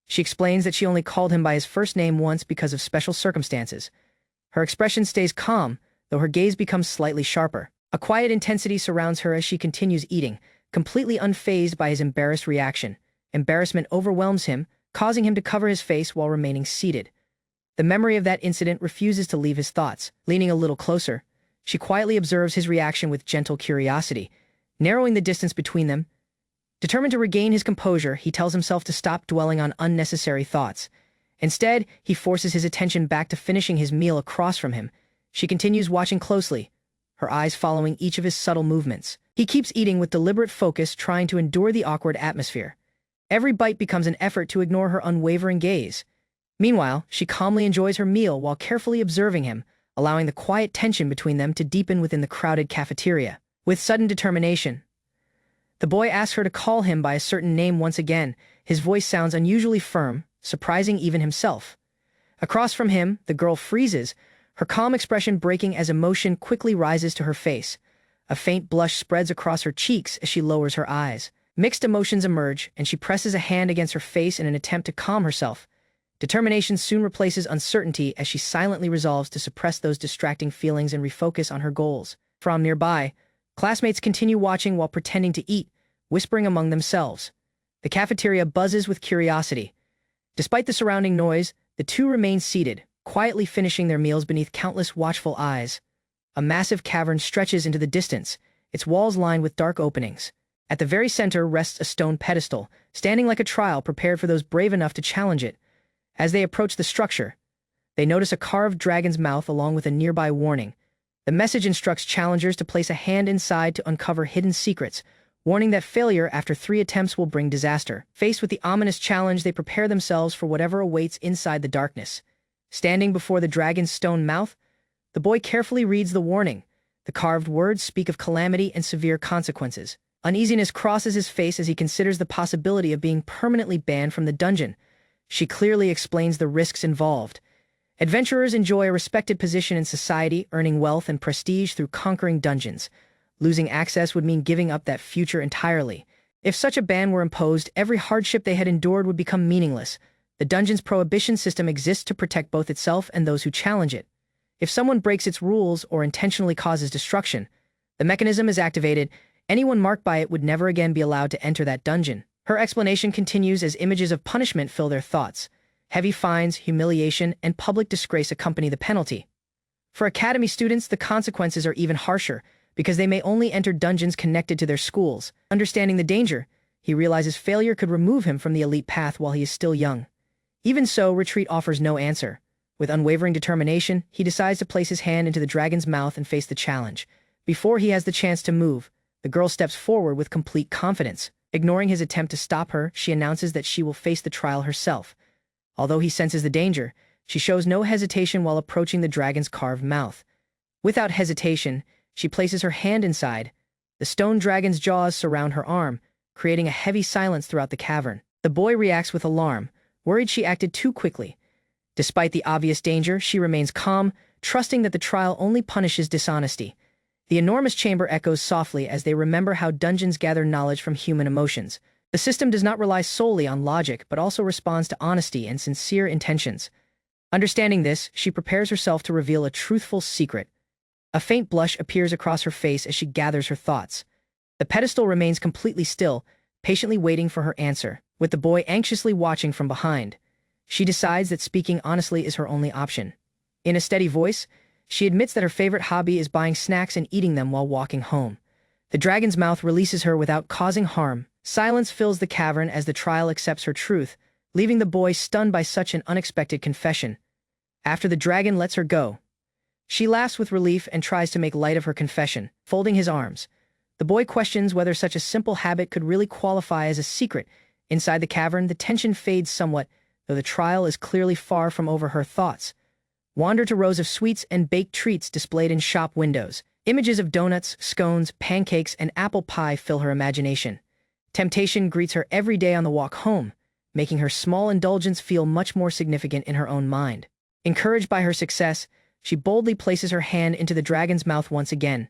She explains that she only called him by his first name once because of special circumstances. Her expression stays calm, though her gaze becomes slightly sharper. A quiet intensity surrounds her as she continues eating, completely unfazed by his embarrassed reaction. Embarrassment overwhelms him, causing him to cover his face while remaining seated. The memory of that incident refuses to leave his thoughts. Leaning a little closer, she quietly observes his reaction with gentle curiosity, narrowing the distance between them. Determined to regain his composure, he tells himself to stop dwelling on unnecessary thoughts. Instead, he forces his attention back to finishing his meal across from him. She continues watching closely, her eyes following each of his subtle movements. He keeps eating with deliberate focus, trying to endure the awkward atmosphere. Every bite becomes an effort to ignore her unwavering gaze. Meanwhile, she calmly enjoys her meal while carefully observing him, allowing the quiet tension between them to deepen within the crowded cafeteria. With sudden determination, the boy asks her to call him by a certain name once again. His voice sounds unusually firm, surprising even himself. Across from him, the girl freezes, her calm expression breaking as emotion quickly rises to her face. A faint blush spreads across her cheeks as she lowers her eyes. Mixed emotions emerge, and she presses a hand against her face in an attempt to calm herself. Determination soon replaces uncertainty as she silently resolves to suppress those distracting feelings and refocus on her goals. From nearby, classmates continue watching while pretending to eat, whispering among themselves. The cafeteria buzzes with curiosity. Despite the surrounding noise, the two remain seated, quietly finishing their meals beneath countless watchful eyes. A massive cavern stretches into the distance, its walls lined with dark openings. At the very center rests a stone pedestal, standing like a trial prepared for those brave enough to challenge it. As they approach the structure, they notice a carved dragon's mouth along with a nearby warning. The message instructs challengers to place a hand inside to uncover hidden secrets, warning that failure after 3 attempts will bring disaster. Faced with the ominous challenge, they prepare themselves for whatever awaits inside the darkness. Standing before the dragon's stone mouth, the boy carefully reads the warning. The carved words speak of calamity and severe consequences. Uneasiness crosses his face as he considers the possibility of being permanently banned from the dungeon. She clearly explains the risks involved. Adventurers enjoy a respected position in society, earning wealth and prestige through conquering dungeons. Losing access would mean giving up that future entirely. If such a ban were imposed, every hardship they had endured would become meaningless. The dungeon's prohibition system exists to protect both itself and those who challenge it. If someone breaks its rules or intentionally causes destruction, the mechanism is activated. Anyone marked by it would never again be allowed to enter that dungeon. Her explanation continues as images of punishment fill their thoughts. Heavy fines, humiliation, and public disgrace accompany the penalty. For academy students, the consequences are even harsher, because they may only enter dungeons connected to their schools. Understanding the danger, he realizes failure could remove him from the elite path while he is still young. Even so, retreat offers no answer. With unwavering determination, he decides to place his hand into the dragon's mouth and face the challenge. Before he has the chance to move, the girl steps forward with complete confidence. Ignoring his attempt to stop her, she announces that she will face the trial herself. Although he senses the danger, she shows no hesitation while approaching the dragon's carved mouth. Without hesitation, She places her hand inside. The stone dragon's jaws surround her arm, creating a heavy silence throughout the cavern. The boy reacts with alarm, worried she acted too quickly. Despite the obvious danger, she remains calm, trusting that the trial only punishes dishonesty. The enormous chamber echoes softly as they remember how dungeons gather knowledge from human emotions. The system does not rely solely on logic, but also responds to honesty and sincere intentions. Understanding this, she prepares herself to reveal a truthful secret. A faint blush appears across her face as she gathers her thoughts. The pedestal remains completely still, patiently waiting for her answer, with the boy anxiously watching from behind. She decides that speaking honestly is her only option. In a steady voice, she admits that her favorite hobby is buying snacks and eating them while walking home. The dragon's mouth releases her without causing harm. Silence fills the cavern as the trial accepts her truth, leaving the boy stunned by such an unexpected confession. After the dragon lets her go, she laughs with relief and tries to make light of her confession, folding his arms. The boy questions whether such a simple habit could really qualify as a secret. Inside the cavern, the tension fades somewhat, though the trial is clearly far from over her thoughts. Wander to rows of sweets and baked treats displayed in shop windows. Images of donuts, scones, pancakes, and apple pie fill her imagination. Temptation greets her every day on the walk home, making her small indulgence feel much more significant in her own mind. Encouraged by her success, she boldly places her hand into the dragon's mouth once again.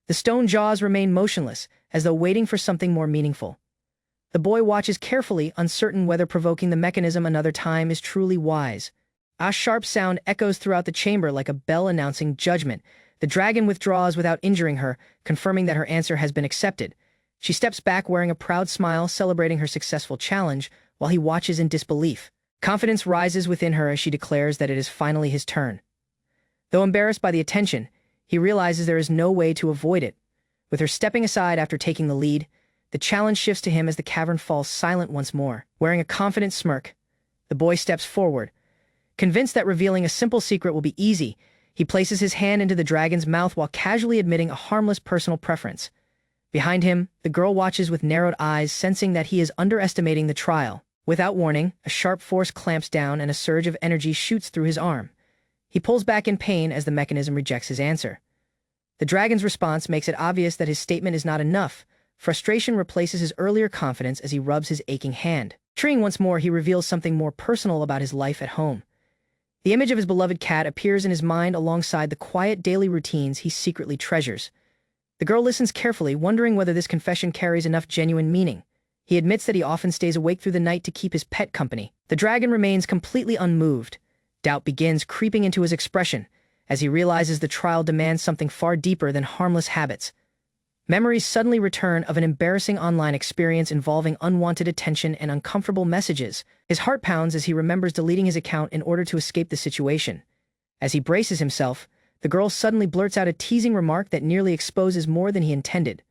The stone jaws remain motionless, as though waiting for something more meaningful. The boy watches carefully, uncertain whether provoking the mechanism another time is truly wise. A sharp sound echoes throughout the chamber like a bell announcing judgment. The dragon withdraws without injuring her, confirming that her answer has been accepted. She steps back wearing a proud smile, celebrating her successful challenge, while he watches in disbelief. Confidence rises within her as she declares that it is finally his turn. Though embarrassed by the attention, he realizes there is no way to avoid it. With her stepping aside after taking the lead, the challenge shifts to him as the cavern falls silent once more. Wearing a confident smirk, the boy steps forward. Convinced that revealing a simple secret will be easy, he places his hand into the dragon's mouth while casually admitting a harmless personal preference. Behind him, the girl watches with narrowed eyes, sensing that he is underestimating the trial. Without warning, a sharp force clamps down and a surge of energy shoots through his arm. He pulls back in pain as the mechanism rejects his answer. The dragon's response makes it obvious that his statement is not enough. Frustration replaces his earlier confidence as he rubs his aching hand. Treeing once more, he reveals something more personal about his life at home. The image of his beloved cat appears in his mind alongside the quiet daily routines he secretly treasures. The girl listens carefully, wondering whether this confession carries enough genuine meaning. He admits that he often stays awake through the night to keep his pet company. The dragon remains completely unmoved. Doubt begins creeping into his expression, as he realizes the trial demands something far deeper than harmless habits. Memories suddenly return of an embarrassing online experience involving unwanted attention and uncomfortable messages. His heart pounds as he remembers deleting his account in order to escape the situation. As he braces himself, the girl suddenly blurts out a teasing remark that nearly exposes more than he intended.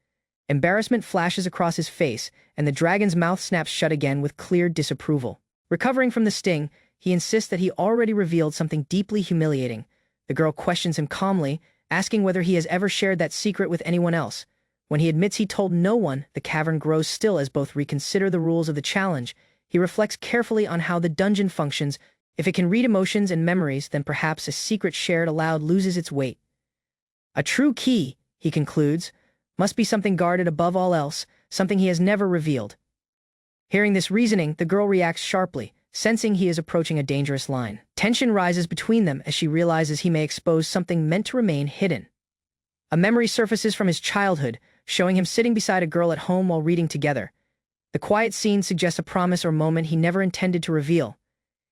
Embarrassment flashes across his face, and the dragon's mouth snaps shut again with clear disapproval. Recovering from the sting, he insists that he already revealed something deeply humiliating. The girl questions him calmly, asking whether he has ever shared that secret with anyone else. When he admits he told no one, the cavern grows still as both reconsider the rules of the challenge. He reflects carefully on how the dungeon functions. If it can read emotions and memories, then perhaps a secret shared aloud loses its weight. A true key, he concludes, must be something guarded above all else, something he has never revealed. Hearing this reasoning, the girl reacts sharply, sensing he is approaching a dangerous line. Tension rises between them as she realizes he may expose something meant to remain hidden. A memory surfaces from his childhood, showing him sitting beside a girl at home while reading together. The quiet scene suggests a promise or moment he never intended to reveal.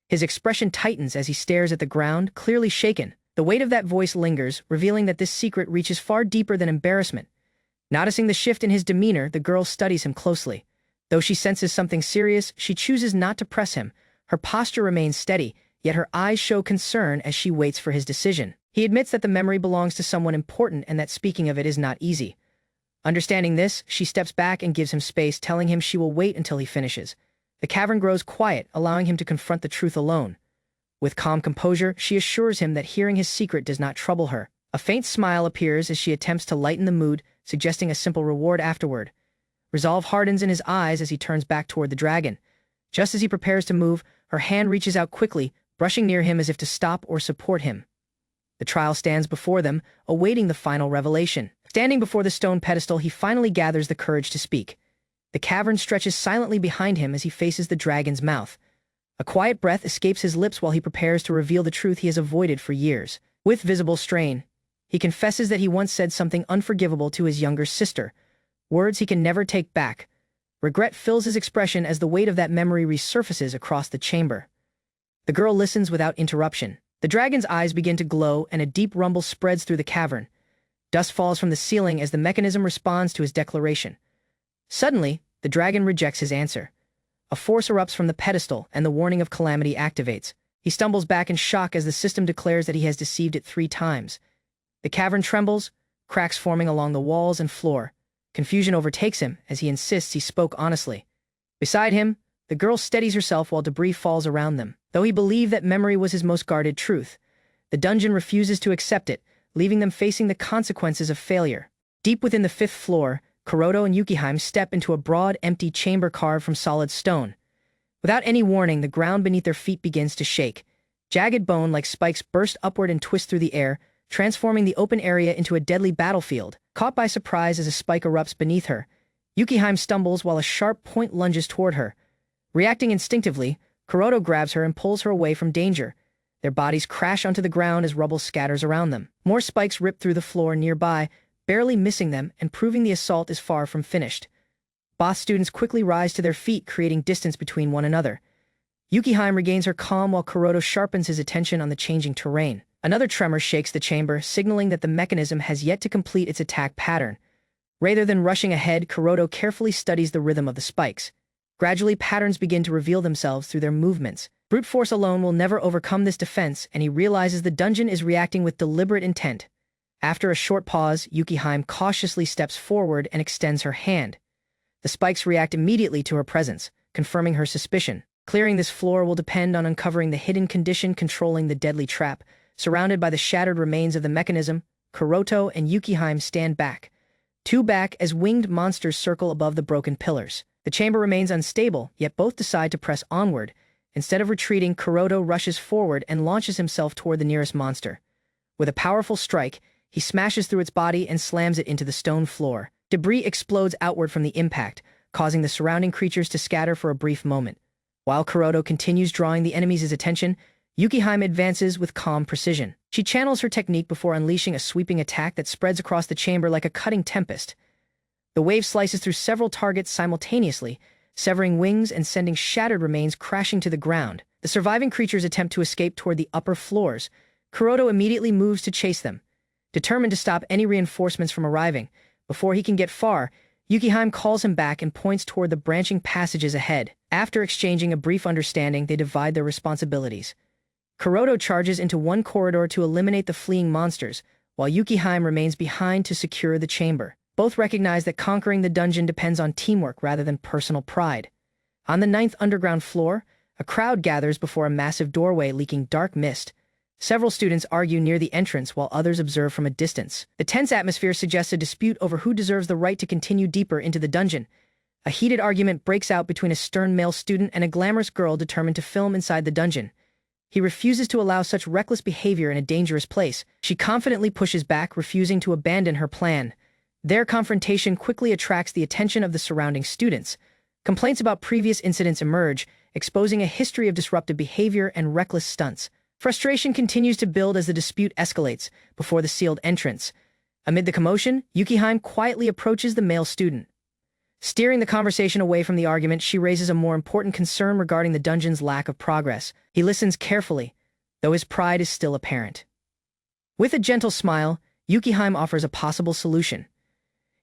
His expression tightens as he stares at the ground, clearly shaken. The weight of that voice lingers, revealing that this secret reaches far deeper than embarrassment. Noticing the shift in his demeanor, the girl studies him closely. Though she senses something serious, she chooses not to press him. Her posture remains steady, yet her eyes show concern as she waits for his decision. He admits that the memory belongs to someone important and that speaking of it is not easy. Understanding this, she steps back and gives him space, telling him she will wait until he finishes. The cavern grows quiet, allowing him to confront the truth alone. With calm composure, she assures him that hearing his secret does not trouble her. A faint smile appears as she attempts to lighten the mood, suggesting a simple reward afterward. Resolve hardens in his eyes as he turns back toward the dragon. Just as he prepares to move, her hand reaches out quickly, brushing near him as if to stop or support him. The trial stands before them, awaiting the final revelation. Standing before the stone pedestal, he finally gathers the courage to speak. The cavern stretches silently behind him as he faces the dragon's mouth. A quiet breath escapes his lips while he prepares to reveal the truth he has avoided for years. With visible strain, he confesses that he once said something unforgivable to his younger sister, words he can never take back. Regret fills his expression as the weight of that memory resurfaces across the chamber. The girl listens without interruption. The dragon's eyes begin to glow, and a deep rumble spreads through the cavern. Dust falls from the ceiling as the mechanism responds to his declaration. Suddenly, the dragon rejects his answer. A force erupts from the pedestal, and the warning of calamity activates. He stumbles back in shock as the system declares that he has deceived it 3 times. The cavern trembles, cracks forming along the walls and floor. Confusion overtakes him as he insists he spoke honestly. Beside him, the girl steadies herself while debris falls around them. Though he believed that memory was his most guarded truth, the dungeon refuses to accept it, leaving them facing the consequences of failure. Deep within the 5th floor, Kuroto and Yukiheim step into a broad, empty chamber carved from solid stone. Without any warning, the ground beneath their feet begins to shake. Jagged bone like spikes burst upward and twist through the air, transforming the open area into a deadly battlefield. Caught by surprise as a spike erupts beneath her, Yukiheim stumbles while a sharp point lunges toward her. Reacting instinctively, Kuroto grabs her and pulls her away from danger. Their bodies crash onto the ground as rubble scatters around them. More spikes rip through the floor nearby, barely missing them and proving the assault is far from finished. Both students quickly rise to their feet, creating distance between one another. Yukiheim regains her calm while Kuroto sharpens his attention on the changing terrain. Another tremor shakes the chamber, signaling that the mechanism has yet to complete its attack pattern. Rather than rushing ahead, Kuroto carefully studies the rhythm of the spikes. Gradually, patterns begin to reveal themselves through their movements. Brute force alone will never overcome this defense, and he realizes the dungeon is reacting with deliberate intent. After a short pause, Yukiheim cautiously steps forward and extends her hand. The spikes react immediately to her presence, confirming her suspicion. Clearing this floor will depend on uncovering the hidden condition controlling the deadly trap. Surrounded by the shattered remains of the mechanism, Kuroto and Yukiheim stand back. 2 back as winged monsters circle above the broken pillars. The chamber remains unstable, yet both decide to press onward. Instead of retreating, Kuroto rushes forward and launches himself toward the nearest monster. With a powerful strike, he smashes through its body and slams it into the stone floor. Debris explodes outward from the impact, causing the surrounding creatures to scatter for a brief moment. While Kuroto continues drawing the enemy's attention, Yukiheim advances with calm precision. She channels her technique before unleashing a sweeping attack that spreads across the chamber like a cutting tempest. The wave slices through several targets simultaneously, severing wings and sending shattered remains crashing to the ground. The surviving creatures attempt to escape toward the upper floors. Kuroto immediately moves to chase them. Determined to stop any reinforcements from arriving, before he can get far, Yukiheim calls him back and points toward the branching passages ahead. After exchanging a brief understanding, they divide their responsibilities. Kuroto charges into one corridor to eliminate the fleeing monsters, while Yukiheim remains behind to secure the chamber. Both recognize that conquering the dungeon depends on teamwork rather than personal pride. On the 9th underground floor, a crowd gathers before a massive doorway leaking dark mist. Several students argue near the entrance while others observe from a distance. The tense atmosphere suggests a dispute over who deserves the right to continue deeper into the dungeon. A heated argument breaks out between a stern male student and a glamorous girl determined to film inside the dungeon. He refuses to allow such reckless behavior in a dangerous place. She confidently pushes back, refusing to abandon her plan. Their confrontation quickly attracts the attention of the surrounding students. Complaints about previous incidents emerge, exposing a history of disruptive behavior and reckless stunts. Frustration continues to build as the dispute escalates before the sealed entrance. Amid the commotion, Yukiheim quietly approaches the male student. Steering the conversation away from the argument, she raises a more important concern regarding the dungeon's lack of progress. He listens carefully, though his pride is still apparent. With a gentle smile, Yukiheim offers a possible solution.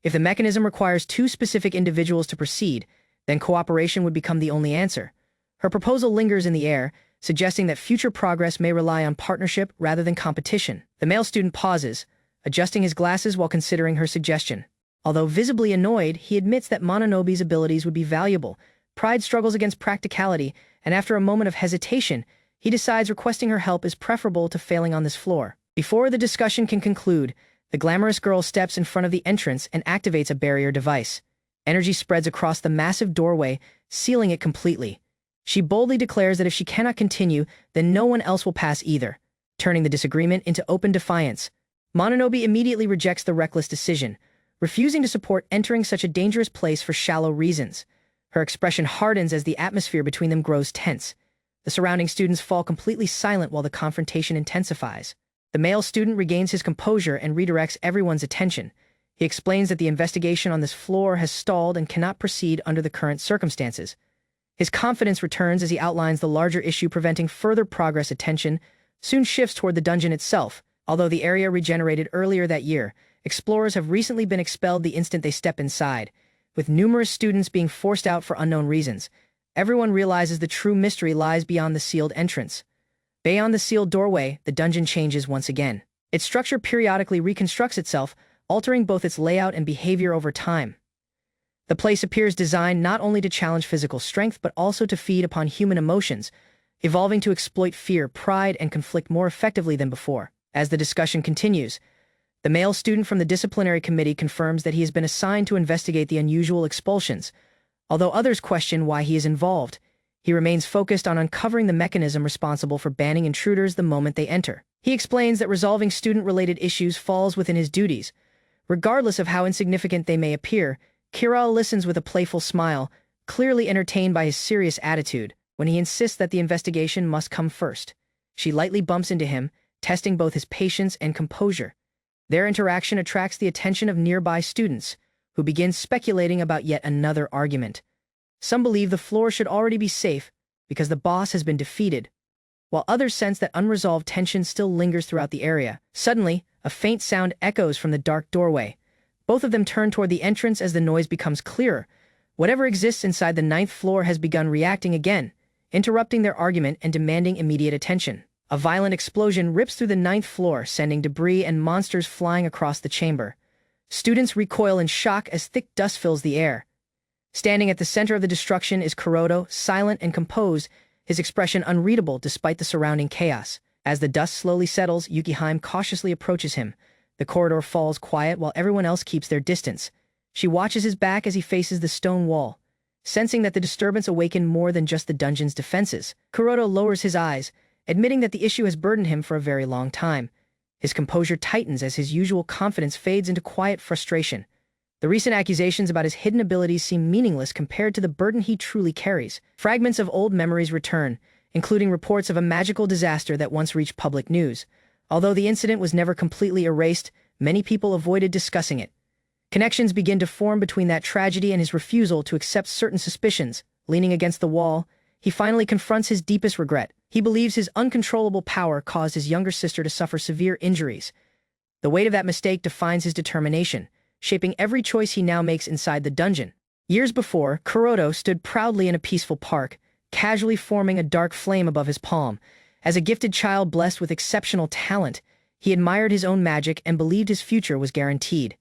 If the mechanism requires 2 specific individuals to proceed, then cooperation would become the only answer. Her proposal lingers in the air, suggesting that future progress may rely on partnership rather than competition. The male student pauses, adjusting his glasses while considering her suggestion. Although visibly annoyed, he admits that Mononobe's abilities would be valuable. Pride struggles against practicality, and after a moment of hesitation, he decides requesting her help is preferable to failing on this floor. Before the discussion can conclude, the glamorous girl steps in front of the entrance and activates a barrier device. Energy spreads across the massive doorway, sealing it completely. She boldly declares that if she cannot continue, then no one else will pass either. turning the disagreement into open defiance. Mononobe immediately rejects the reckless decision, refusing to support entering such a dangerous place for shallow reasons. Her expression hardens as the atmosphere between them grows tense. The surrounding students fall completely silent while the confrontation intensifies. The male student regains his composure and redirects everyone's attention. He explains that the investigation on this floor has stalled and cannot proceed under the current circumstances. His confidence returns as he outlines the larger issue preventing further progress. Attention soon shifts toward the dungeon itself. Although the area regenerated earlier that year, explorers have recently been expelled the instant they step inside, with numerous students being forced out for unknown reasons. Everyone realizes the true mystery lies beyond the sealed entrance. Beyond the sealed doorway, the dungeon changes once again. Its structure periodically reconstructs itself, altering both its layout and behavior over time. The place appears designed not only to challenge physical strength but also to feed upon human emotions, evolving to exploit fear, pride, and conflict more effectively than before. As the discussion continues, the male student from the disciplinary committee confirms that he has been assigned to investigate the unusual expulsions. Although others question why he is involved, he remains focused on uncovering the mechanism responsible for banning intruders the moment they enter. He explains that resolving student-related issues falls within his duties. Regardless of how insignificant they may appear, Kira listens with a playful smile, clearly entertained by his serious attitude. When he insists that the investigation must come first, she lightly bumps into him, testing both his patience and composure. Their interaction attracts the attention of nearby students, who begin speculating about yet another argument. Some believe the floor should already be safe because the boss has been defeated, while others sense that unresolved tension still lingers throughout the area. Suddenly, a faint sound echoes from the dark doorway. Both of them turn toward the entrance as the noise becomes clearer. Whatever exists inside the 9th floor has begun reacting again, interrupting their argument and demanding immediate attention. A violent explosion rips through the 9th floor, sending debris and monsters flying across the chamber. Students recoil in shock as thick dust fills the air. Standing at the center of the destruction is Kuroto, silent and composed, his expression unreadable despite the surrounding chaos. As the dust slowly settles, Yukihime cautiously approaches him. The corridor falls quiet while everyone else keeps their distance. She watches his back as he faces the stone wall, sensing that the disturbance awakened more than just the dungeon's defenses. Kuroto lowers his eyes, admitting that the issue has burdened him for a very long time. His composure tightens as his usual confidence fades into quiet frustration. The recent accusations about his hidden abilities seem meaningless compared to the burden he truly carries. Fragments of old memories return, including reports of a magical disaster that once reached public news. Although the incident was never completely erased, many people avoided discussing it. Connections begin to form between that tragedy and his refusal to accept certain suspicions. Leaning against the wall, he finally confronts his deepest regret. He believes his uncontrollable power caused his younger sister to suffer severe injuries. The weight of that mistake defines his determination, shaping every choice he now makes inside the dungeon. Years before, Kuroto stood proudly in a peaceful park, casually forming a dark flame above his palm. As a gifted child blessed with exceptional talent, he admired his own magic and believed his future was guaranteed.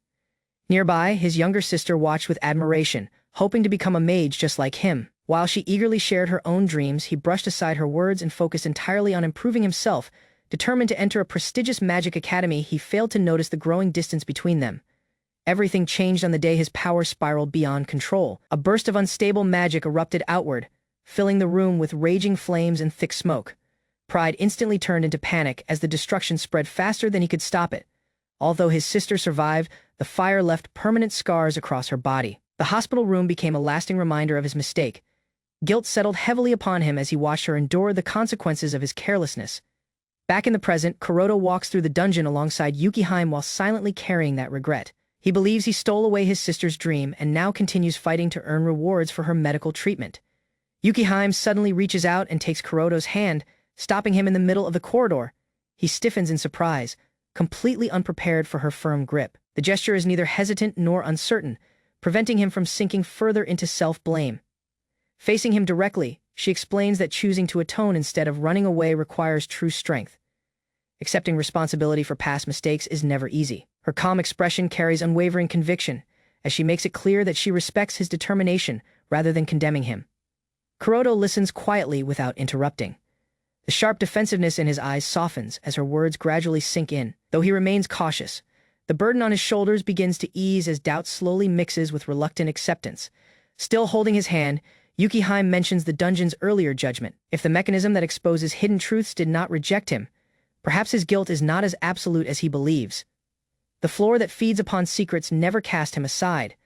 Nearby, his younger sister watched with admiration, hoping to become a mage just like him. While she eagerly shared her own dreams, he brushed aside her words and focused entirely on improving himself. Determined to enter a prestigious magic academy, he failed to notice the growing distance between them. Everything changed on the day his power spiraled beyond control. A burst of unstable magic erupted outward, filling the room with raging flames and thick smoke. Pride instantly turned into panic as the destruction spread faster than he could stop it. Although his sister survived, the fire left permanent scars across her body. The hospital room became a lasting reminder of his mistake. Guilt settled heavily upon him as he watched her endure the consequences of his carelessness. Back in the present, Kuroto walks through the dungeon alongside Yukihime while silently carrying that regret. He believes he stole away his sister's dream and now continues fighting to earn rewards for her medical treatment. Yukihime suddenly reaches out and takes Kuroto's hand, stopping him in the middle of the corridor. He stiffens in surprise, completely unprepared for her firm grip. The gesture is neither hesitant nor uncertain, preventing him from sinking further into self-blame. Facing him directly, she explains that choosing to atone instead of running away requires true strength. Accepting responsibility for past mistakes is never easy. Her calm expression carries unwavering conviction, as she makes it clear that she respects his determination rather than condemning him. Kuroto listens quietly without interrupting. The sharp defensiveness in his eyes softens as her words gradually sink in. Though he remains cautious, the burden on his shoulders begins to ease as doubt slowly mixes with reluctant acceptance. Still holding his hand, Yukihime mentions the dungeon's earlier judgment. If the mechanism that exposes hidden truths did not reject him, Perhaps his guilt is not as absolute as he believes. The floor that feeds upon secrets never cast him aside.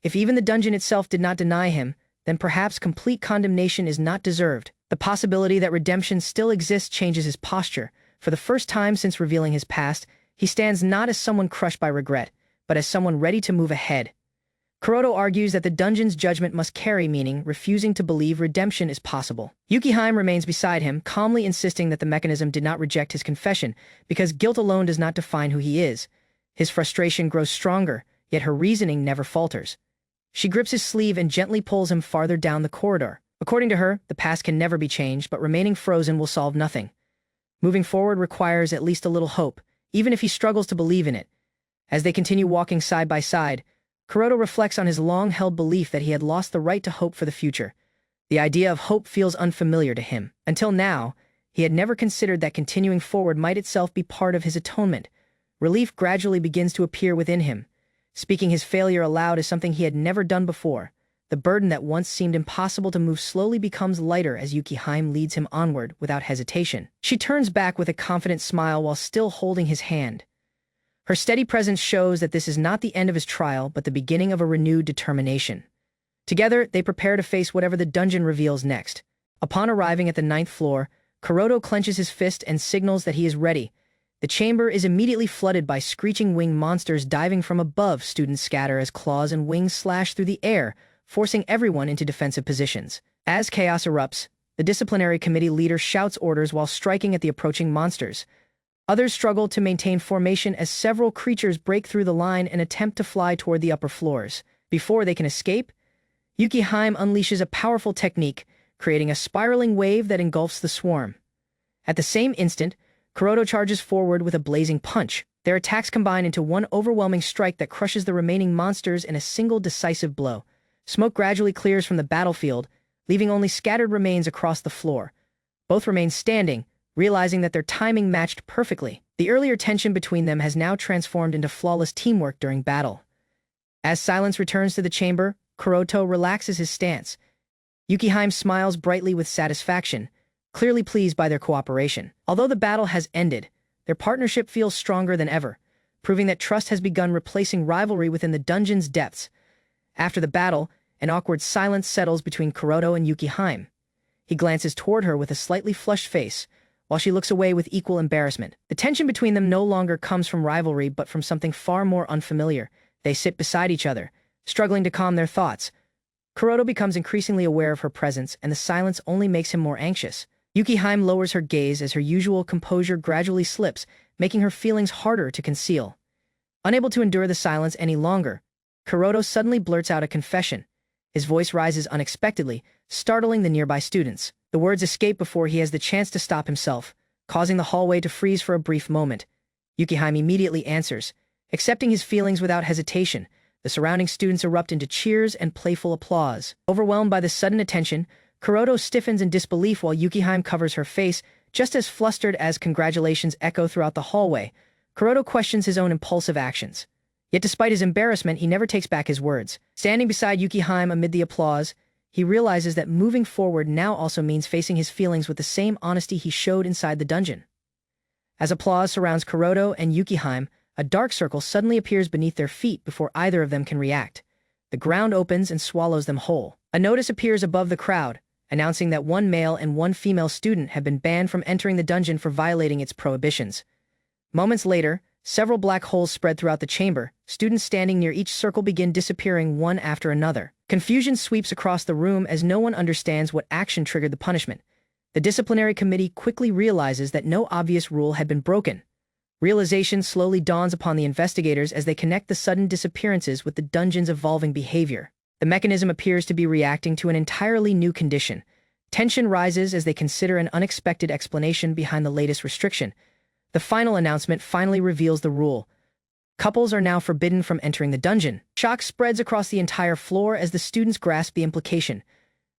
If even the dungeon itself did not deny him, then perhaps complete condemnation is not deserved. The possibility that redemption still exists changes his posture. For the first time since revealing his past, he stands not as someone crushed by regret, but as someone ready to move ahead. Kuroto argues that the dungeon's judgment must carry meaning, refusing to believe redemption is possible. Yukihime remains beside him, calmly insisting that the mechanism did not reject his confession, because guilt alone does not define who he is. His frustration grows stronger, yet her reasoning never falters. She grips his sleeve and gently pulls him farther down the corridor. According to her, the past can never be changed, but remaining frozen will solve nothing. Moving forward requires at least a little hope, even if he struggles to believe in it. As they continue walking side by side, Kuroto reflects on his long-held belief that he had lost the right to hope for the future. The idea of hope feels unfamiliar to him. Until now, he had never considered that continuing forward might itself be part of his atonement. Relief gradually begins to appear within him. Speaking his failure aloud is something he had never done before. The burden that once seemed impossible to move slowly becomes lighter as Yukihime leads him onward without hesitation. She turns back with a confident smile while still holding his hand. Her steady presence shows that this is not the end of his trial, but the beginning of a renewed determination. Together, they prepare to face whatever the dungeon reveals next. Upon arriving at the 9th floor, Kuroto clenches his fist and signals that he is ready. The chamber is immediately flooded by screeching wing monsters diving from above. Students scatter as claws and wings slash through the air, forcing everyone into defensive positions. As chaos erupts, the disciplinary committee leader shouts orders while striking at the approaching monsters. Others struggle to maintain formation as several creatures break through the line and attempt to fly toward the upper floors. Before they can escape, Yukihime unleashes a powerful technique, creating a spiraling wave that engulfs the swarm. At the same instant, Kuroto charges forward with a blazing punch. Their attacks combine into one overwhelming strike that crushes the remaining monsters in a single decisive blow. Smoke gradually clears from the battlefield, leaving only scattered remains across the floor. Both remain standing, realizing that their timing matched perfectly. The earlier tension between them has now transformed into flawless teamwork during battle. As silence returns to the chamber, Kuroto relaxes his stance. Yukihime smiles brightly with satisfaction, clearly pleased by their cooperation. Although the battle has ended, their partnership feels stronger than ever, proving that trust has begun replacing rivalry within the dungeon's depths. After the battle, an awkward silence settles between Kuroto and Yukihime. He glances toward her with a slightly flushed face, while she looks away with equal embarrassment. The tension between them no longer comes from rivalry but from something far more unfamiliar. They sit beside each other, struggling to calm their thoughts. Kuroto becomes increasingly aware of her presence, and the silence only makes him more anxious. Yukihime lowers her gaze as her usual composure gradually slips, making her feelings harder to conceal. Unable to endure the silence any longer, Kuroto suddenly blurts out a confession. His voice rises unexpectedly, startling the nearby students. The words escape before he has the chance to stop himself, causing the hallway to freeze for a brief moment. Yukihime immediately answers, accepting his feelings without hesitation. The surrounding students erupt into cheers and playful applause. Overwhelmed by the sudden attention, Kuroto stiffens in disbelief while Yukihime covers her face, just as flustered as congratulations echo throughout the hallway. Kuroto questions his own impulsive actions. Yet despite his embarrassment, he never takes back his words. Standing beside Yukihime amid the applause, he realizes that moving forward now also means facing his feelings with the same honesty he showed inside the dungeon. As applause surrounds Kuroto and Yukihime, a dark circle suddenly appears beneath their feet before either of them can react. The ground opens and swallows them whole. A notice appears above the crowd, announcing that one male and one female student have been banned from entering the dungeon for violating its prohibitions. Moments later, several black holes spread throughout the chamber. Students standing near each circle begin disappearing one after another. Confusion sweeps across the room as no one understands what action triggered the punishment. The disciplinary committee quickly realizes that no obvious rule had been broken. Realization slowly dawns upon the investigators as they connect the sudden disappearances with the dungeon's evolving behavior. The mechanism appears to be reacting to an entirely new condition. Tension rises as they consider an unexpected explanation behind the latest restriction. The final announcement finally reveals the rule. Couples are now forbidden from entering the dungeon. Shock spreads across the entire floor as the students grasp the implication,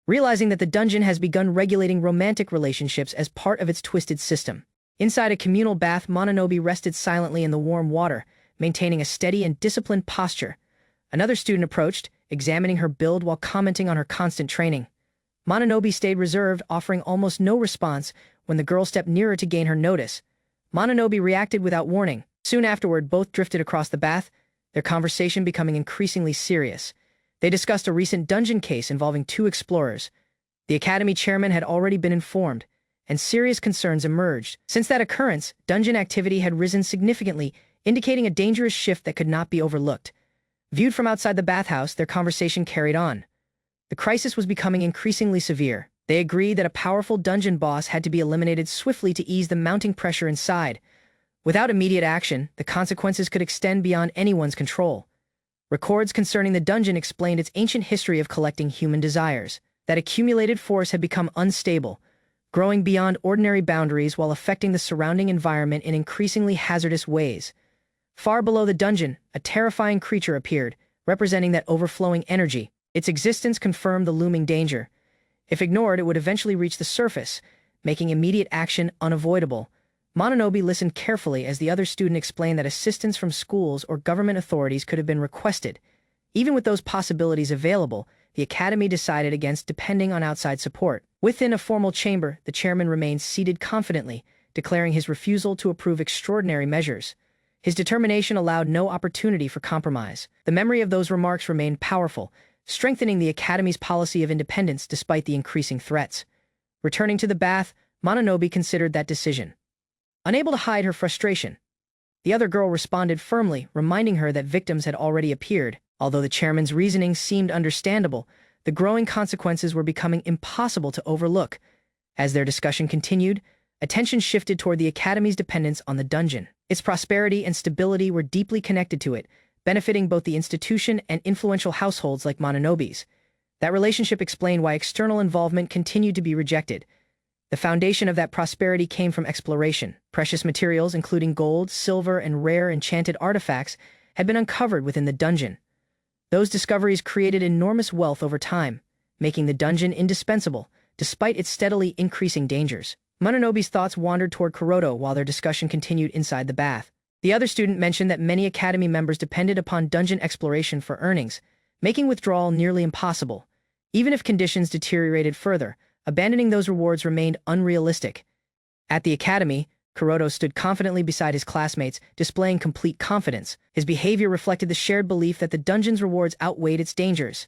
realizing that the dungeon has begun regulating romantic relationships as part of its twisted system. Inside a communal bath, Mononobe rested silently in the warm water, maintaining a steady and disciplined posture. Another student approached, examining her build while commenting on her constant training. Mononobe stayed reserved, offering almost no response when the girl stepped nearer to gain her notice. Mononobe reacted without warning. Soon afterward, both drifted across the bath, their conversation becoming increasingly serious. They discussed a recent dungeon case involving two explorers. The academy chairman had already been informed, and serious concerns emerged. Since that occurrence, dungeon activity had risen significantly, indicating a dangerous shift that could not be overlooked. Viewed from outside the bathhouse, their conversation carried on. The crisis was becoming increasingly severe. They agreed that a powerful dungeon boss had to be eliminated swiftly to ease the mounting pressure inside. Without immediate action, the consequences could extend beyond anyone's control. Records concerning the dungeon explained its ancient history of collecting human desires. That accumulated force had become unstable, growing beyond ordinary boundaries while affecting the surrounding environment in increasingly hazardous ways. Far below the dungeon, a terrifying creature appeared, representing that overflowing energy. Its existence confirmed the looming danger. If ignored, it would eventually reach the surface, making immediate action unavoidable. Mononobe listened carefully as the other student explained that assistance from schools or government authorities could have been requested. Even with those possibilities available, the academy decided against depending on outside support. Within a formal chamber, the chairman remained seated confidently, declaring his refusal to approve extraordinary measures. His determination allowed no opportunity for compromise. The memory of those remarks remained powerful, strengthening the academy's policy of independence despite the increasing threats. Returning to the bath, Mononobe considered that decision. Unable to hide her frustration, the other girl responded firmly, reminding her that victims had already appeared. Although the chairman's reasoning seemed understandable, the growing consequences were becoming impossible to overlook. As their discussion continued, attention shifted toward the academy's dependence on the dungeon. Its prosperity and stability were deeply connected to it, benefiting both the institution and influential households like Mononobe's. That relationship explained why external involvement continued to be rejected. The foundation of that prosperity came from exploration. Precious materials, including gold, silver, and rare enchanted artifacts, had been uncovered within the dungeon. Those discoveries created enormous wealth over time, making the dungeon indispensable, despite its steadily increasing dangers. Mononobe's thoughts wandered toward Kuroto while their discussion continued inside the bath. The other student mentioned that many academy members depended upon dungeon exploration for earnings, making withdrawal nearly impossible. Even if conditions deteriorated further, abandoning those rewards remained unrealistic. At the academy, Kuroto stood confidently beside his classmates, displaying complete confidence. His behavior reflected the shared belief that the dungeon's rewards outweighed its dangers.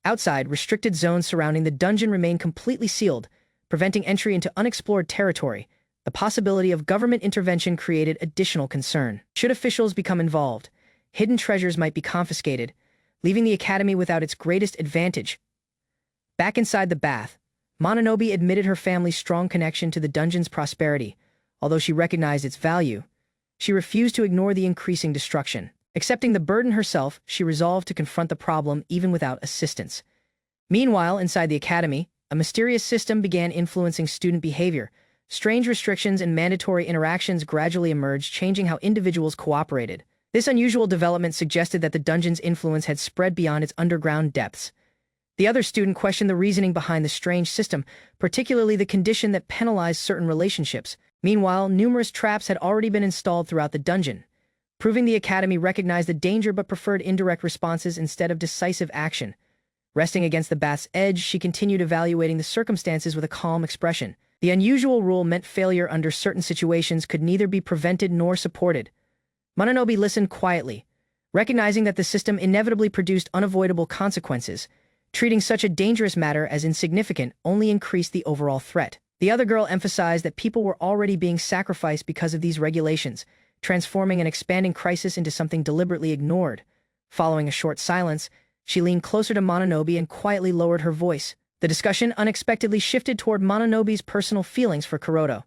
Outside, restricted zones surrounding the dungeon remained completely sealed, preventing entry into unexplored territory. The possibility of government intervention created additional concern. Should officials become involved, hidden treasures might be confiscated, leaving the academy without its greatest advantage. Back inside the bath, Mononobe admitted her family's strong connection to the dungeon's prosperity. Although she recognized its value, she refused to ignore the increasing destruction. Accepting the burden herself, she resolved to confront the problem even without assistance. Meanwhile, inside the academy, a mysterious system began influencing student behavior. Strange restrictions and mandatory interactions gradually emerged, changing how individuals cooperated. This unusual development suggested that the dungeon's influence had spread beyond its underground depths. The other student questioned the reasoning behind the strange system, particularly the condition that penalized certain relationships. Meanwhile, numerous traps had already been installed throughout the dungeon, proving the academy recognized the danger but preferred indirect responses instead of decisive action. Resting against the bath's edge, she continued evaluating the circumstances with a calm expression. The unusual rule meant failure under certain situations could neither be prevented nor supported. Mononobe listened quietly, recognizing that the system inevitably produced unavoidable consequences. Treating such a dangerous matter as insignificant only increased the overall threat. The other girl emphasized that people were already being sacrificed because of these regulations, transforming an expanding crisis into something deliberately ignored. Following a short silence, she leaned closer to Mononobe and quietly lowered her voice. The discussion unexpectedly shifted toward Mononobe's personal feelings for Kuroto.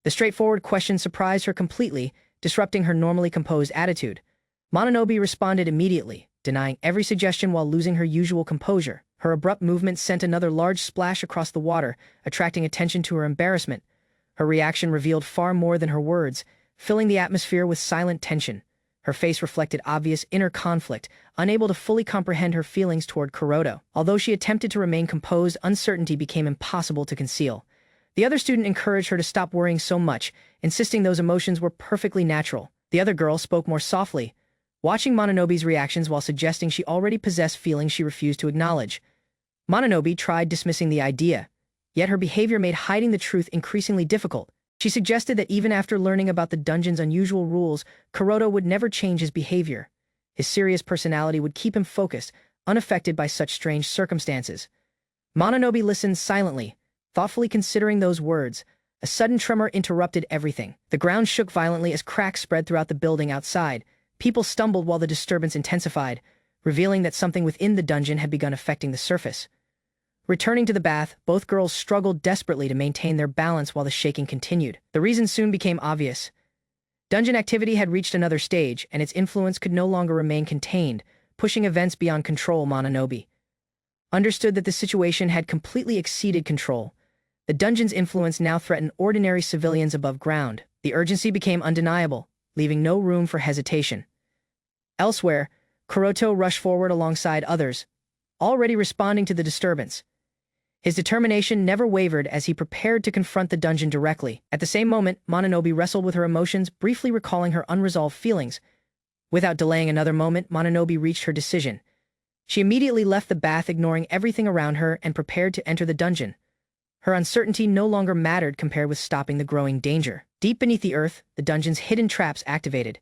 The straightforward question surprised her completely, disrupting her normally composed attitude. Mononobe responded immediately, denying every suggestion while losing her usual composure. Her abrupt movement sent another large splash across the water, attracting attention to her embarrassment. Her reaction revealed far more than her words, filling the atmosphere with silent tension. Her face reflected obvious inner conflict, unable to fully comprehend her feelings toward Kuroto. Although she attempted to remain composed, uncertainty became impossible to conceal. The other student encouraged her to stop worrying so much, insisting those emotions were perfectly natural. The other girl spoke more softly, watching Mononobe's reactions while suggesting she already possessed feelings she refused to acknowledge. Mononobe tried dismissing the idea, yet her behavior made hiding the truth increasingly difficult. She suggested that even after learning about the dungeon's unusual rules, Kuroto would never change his behavior. His serious personality would keep him focused, unaffected by such strange circumstances. Mononobe listened silently, thoughtfully considering those words. A sudden tremor interrupted everything. The ground shook violently as cracks spread throughout the building outside. People stumbled while the disturbance intensified, revealing that something within the dungeon had begun affecting the surface. Returning to the bath, both girls struggled desperately to maintain their balance while the shaking continued. The reason soon became obvious. Dungeon activity had reached another stage, and its influence could no longer remain contained, pushing events beyond control. Mononobe understood that the situation had completely exceeded control. The dungeon's influence now threatened ordinary civilians above ground. The urgency became undeniable, leaving no room for hesitation. Elsewhere, Kuroto rushed forward alongside others, already responding to the disturbance. His determination never wavered as he prepared to confront the dungeon directly. At the same moment, Mononobe wrestled with her emotions, briefly recalling her unresolved feelings. Without delaying another moment, Mononobe reached her decision. She immediately left the bath, ignoring everything around her, and prepared to enter the dungeon. Her uncertainty no longer mattered compared with stopping the growing danger. Deep beneath the earth, the dungeon's hidden traps activated.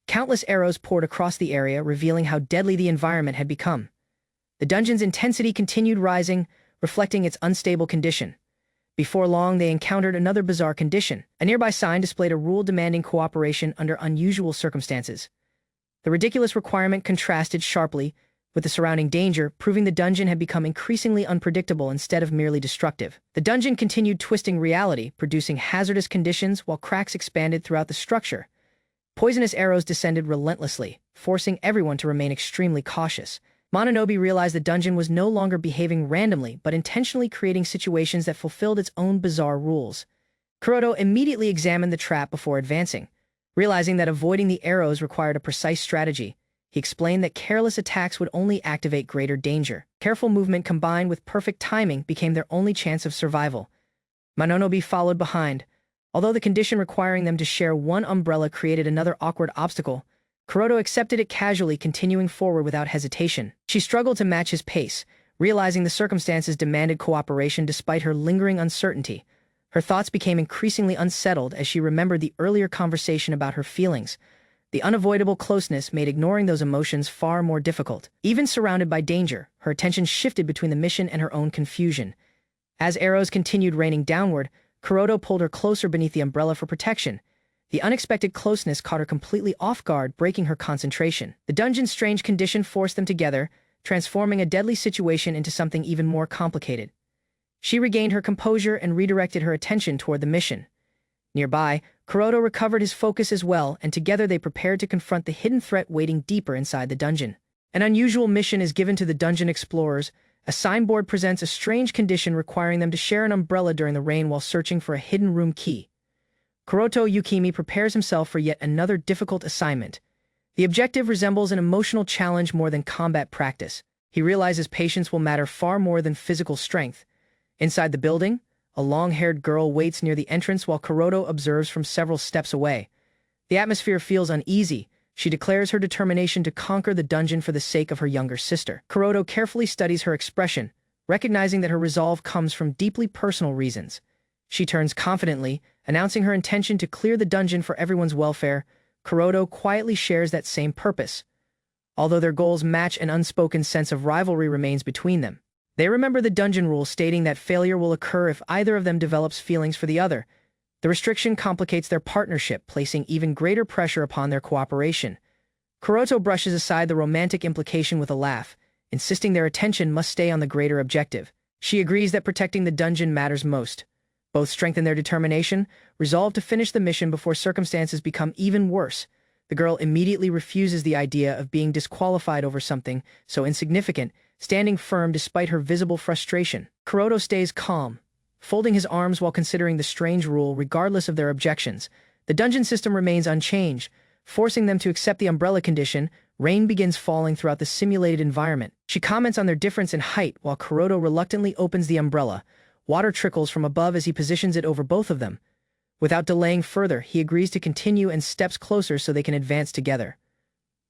Countless arrows poured across the area, revealing how deadly the environment had become. The dungeon's intensity continued rising, reflecting its unstable condition. Before long, they encountered another bizarre condition. A nearby sign displayed a rule demanding cooperation under unusual circumstances. The ridiculous requirement contrasted sharply with the surrounding danger, proving the dungeon had become increasingly unpredictable instead of merely destructive. The dungeon continued twisting reality, producing hazardous conditions while cracks expanded throughout the structure. Poisonous arrows descended relentlessly, forcing everyone to remain extremely cautious. Mononobe realized the dungeon was no longer behaving randomly, but intentionally creating situations that fulfilled its own bizarre rules. Kuroto immediately examined the trap before advancing. Realizing that avoiding the arrows required a precise strategy, he explained that careless attacks would only activate greater danger. Careful movement combined with perfect timing became their only chance of survival. Mononobe followed behind. Although the condition requiring them to share one umbrella created another awkward obstacle, Kuroto accepted it casually, continuing forward without hesitation. She struggled to match his pace, realizing the circumstances demanded cooperation despite her lingering uncertainty. Her thoughts became increasingly unsettled as she remembered the earlier conversation about her feelings. The unavoidable closeness made ignoring those emotions far more difficult. Even surrounded by danger, her attention shifted between the mission and her own confusion. As arrows continued raining downward, Kuroto pulled her closer beneath the umbrella for protection. The unexpected closeness caught her completely off guard, breaking her concentration. The dungeon's strange condition forced them together, transforming a deadly situation into something even more complicated. She regained her composure and redirected her attention toward the mission. Nearby, Kuroto recovered his focus as well, and together they prepared to confront the hidden threat waiting deeper inside the dungeon. An unusual mission is given to the dungeon explorers. A signboard presents a strange condition requiring them to share an umbrella during the rain while searching for a hidden room key. Kuroto Yukimi prepares himself for yet another difficult assignment. The objective resembles an emotional challenge more than combat practice. He realizes patience will matter far more than physical strength. Inside the building, a long-haired girl waits near the entrance while Kuroto observes from several steps away. The atmosphere feels uneasy. She declares her determination to conquer the dungeon for the sake of her younger sister. Kuroto carefully studies her expression, recognizing that her resolve comes from deeply personal reasons. She turns confidently, announcing her intention to clear the dungeon for everyone's welfare. Kuroto quietly shares that same purpose. Although their goals match, an unspoken sense of rivalry remains between them. They remember the dungeon rule stating that failure will occur if either of them develops feelings for the other. The restriction complicates their partnership, placing even greater pressure upon their cooperation. Kuroto brushes aside the romantic implication with a laugh, insisting their attention must stay on the greater objective. She agrees that protecting the dungeon matters most. Both strengthen their determination, resolved to finish the mission before circumstances become even worse. The girl immediately refuses the idea of being disqualified over something so insignificant, standing firm despite her visible frustration. Kuroto stays calm, folding his arms while considering the strange rule regardless of their objections. The dungeon system remains unchanged, forcing them to accept the umbrella condition. Rain begins falling throughout the simulated environment. She comments on their difference in height while Kuroto reluctantly opens the umbrella. Water trickles from above as he positions it over both of them. Without delaying further, he agrees to continue and steps closer so they can advance together.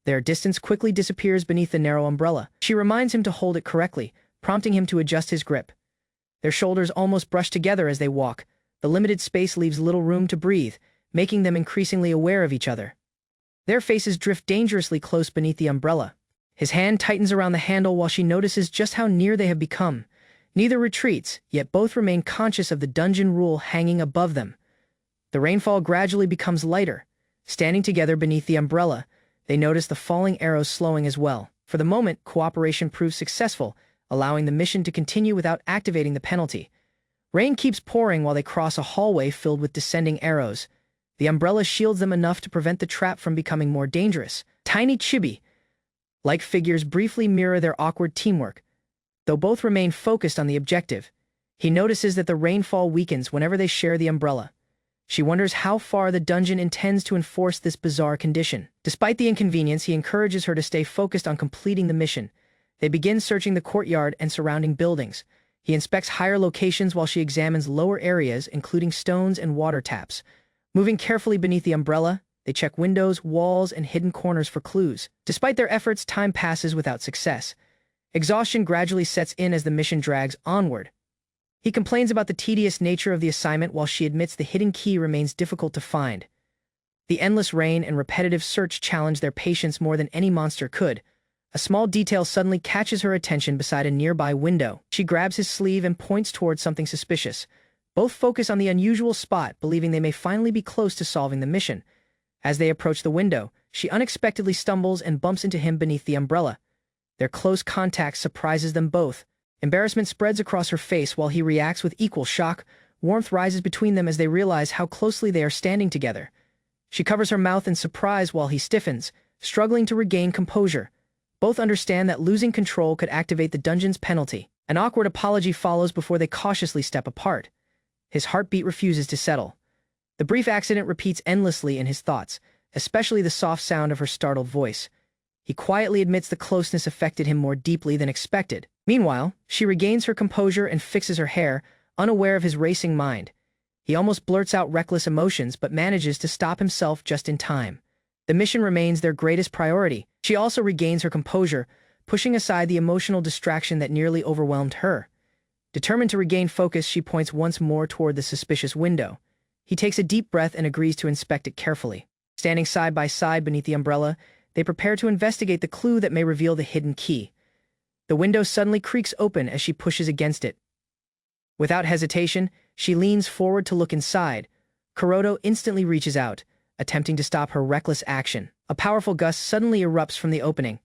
Their distance quickly disappears beneath the narrow umbrella. She reminds him to hold it correctly, prompting him to adjust his grip. Their shoulders almost brush together as they walk, the The limited space leaves little room to breathe, making them increasingly aware of each other. Their faces drift dangerously close beneath the umbrella. His hand tightens around the handle while she notices just how near they have become. Neither retreats, yet both remain conscious of the dungeon rule hanging above them. The rainfall gradually becomes lighter. Standing together beneath the umbrella, they notice the falling arrows slowing as well. For the moment, cooperation proves successful, allowing the mission to continue without activating the penalty. Rain keeps pouring while they cross a hallway filled with descending arrows. The umbrella shields them enough to prevent the trap from becoming more dangerous. Tiny chibi-like figures briefly mirror their awkward teamwork, though both remain focused on the objective. He notices that the rainfall weakens whenever they share the umbrella. She wonders how far the dungeon intends to enforce this bizarre condition. Despite the inconvenience, he encourages her to stay focused on completing the mission. They begin searching the courtyard and surrounding buildings. He inspects higher locations while she examines lower areas, including stones and water taps. Moving carefully beneath the umbrella, they check windows, walls, and hidden corners for clues. Despite their efforts, time passes without success. Exhaustion gradually sets in as the mission drags onward. He complains about the tedious nature of the assignment while she admits the hidden key remains difficult to find. The endless rain and repetitive search challenge their patience more than any monster could. A small detail suddenly catches her attention beside a nearby window. She grabs his sleeve and points towards something suspicious. Both focus on the unusual spot, believing they may finally be close to solving the mission. As they approach the window, she unexpectedly stumbles and bumps into him beneath the umbrella. Their close contact surprises them both. Embarrassment spreads across her face while he reacts with equal shock. Warmth rises between them as they realize how closely they are standing together. She covers her mouth in surprise while he stiffens, struggling to regain composure. Both understand that losing control could activate the dungeon's penalty. An awkward apology follows before they cautiously step apart. His heartbeat refuses to settle. The brief accident repeats endlessly in his thoughts, especially the soft sound of her startled voice. He quietly admits the closeness affected him more deeply than expected. Meanwhile, she regains her composure and fixes her hair, unaware of his racing mind. He almost blurts out reckless emotions but manages to stop himself just in time. The mission remains their greatest priority. She also regains her composure, pushing aside the emotional distraction that nearly overwhelmed her. Determined to regain focus, she points once more toward the suspicious window. He takes a deep breath and agrees to inspect it carefully. Standing side by side beneath the umbrella, they prepare to investigate the clue that may reveal the hidden key. The window suddenly creaks open as she pushes against it. Without hesitation, she leans forward to look inside. Kuroto instantly reaches out, attempting to stop her reckless action. A powerful gust suddenly erupts from the opening.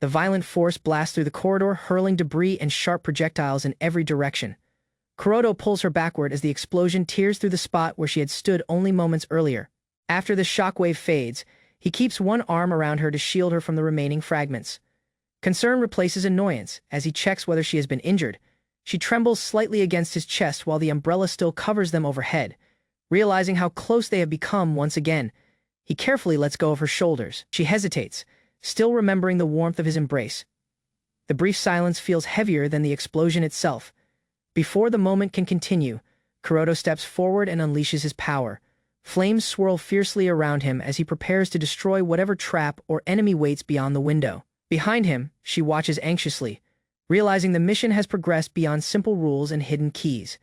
The violent force blasts through the corridor, hurling debris and sharp projectiles in every direction. Kuroto pulls her backward as the explosion tears through the spot where she had stood only moments earlier. After the shockwave fades, he keeps one arm around her to shield her from the remaining fragments. Concern replaces annoyance as he checks whether she has been injured. She trembles slightly against his chest while the umbrella still covers them overhead. Realizing how close they have become once again, he carefully lets go of her shoulders. She hesitates, still remembering the warmth of his embrace. The brief silence feels heavier than the explosion itself. Before the moment can continue, Kuroto steps forward and unleashes his power. Flames swirl fiercely around him as he prepares to destroy whatever trap or enemy waits beyond the window. Behind him, she watches anxiously, realizing the mission has progressed beyond simple rules and hidden keys.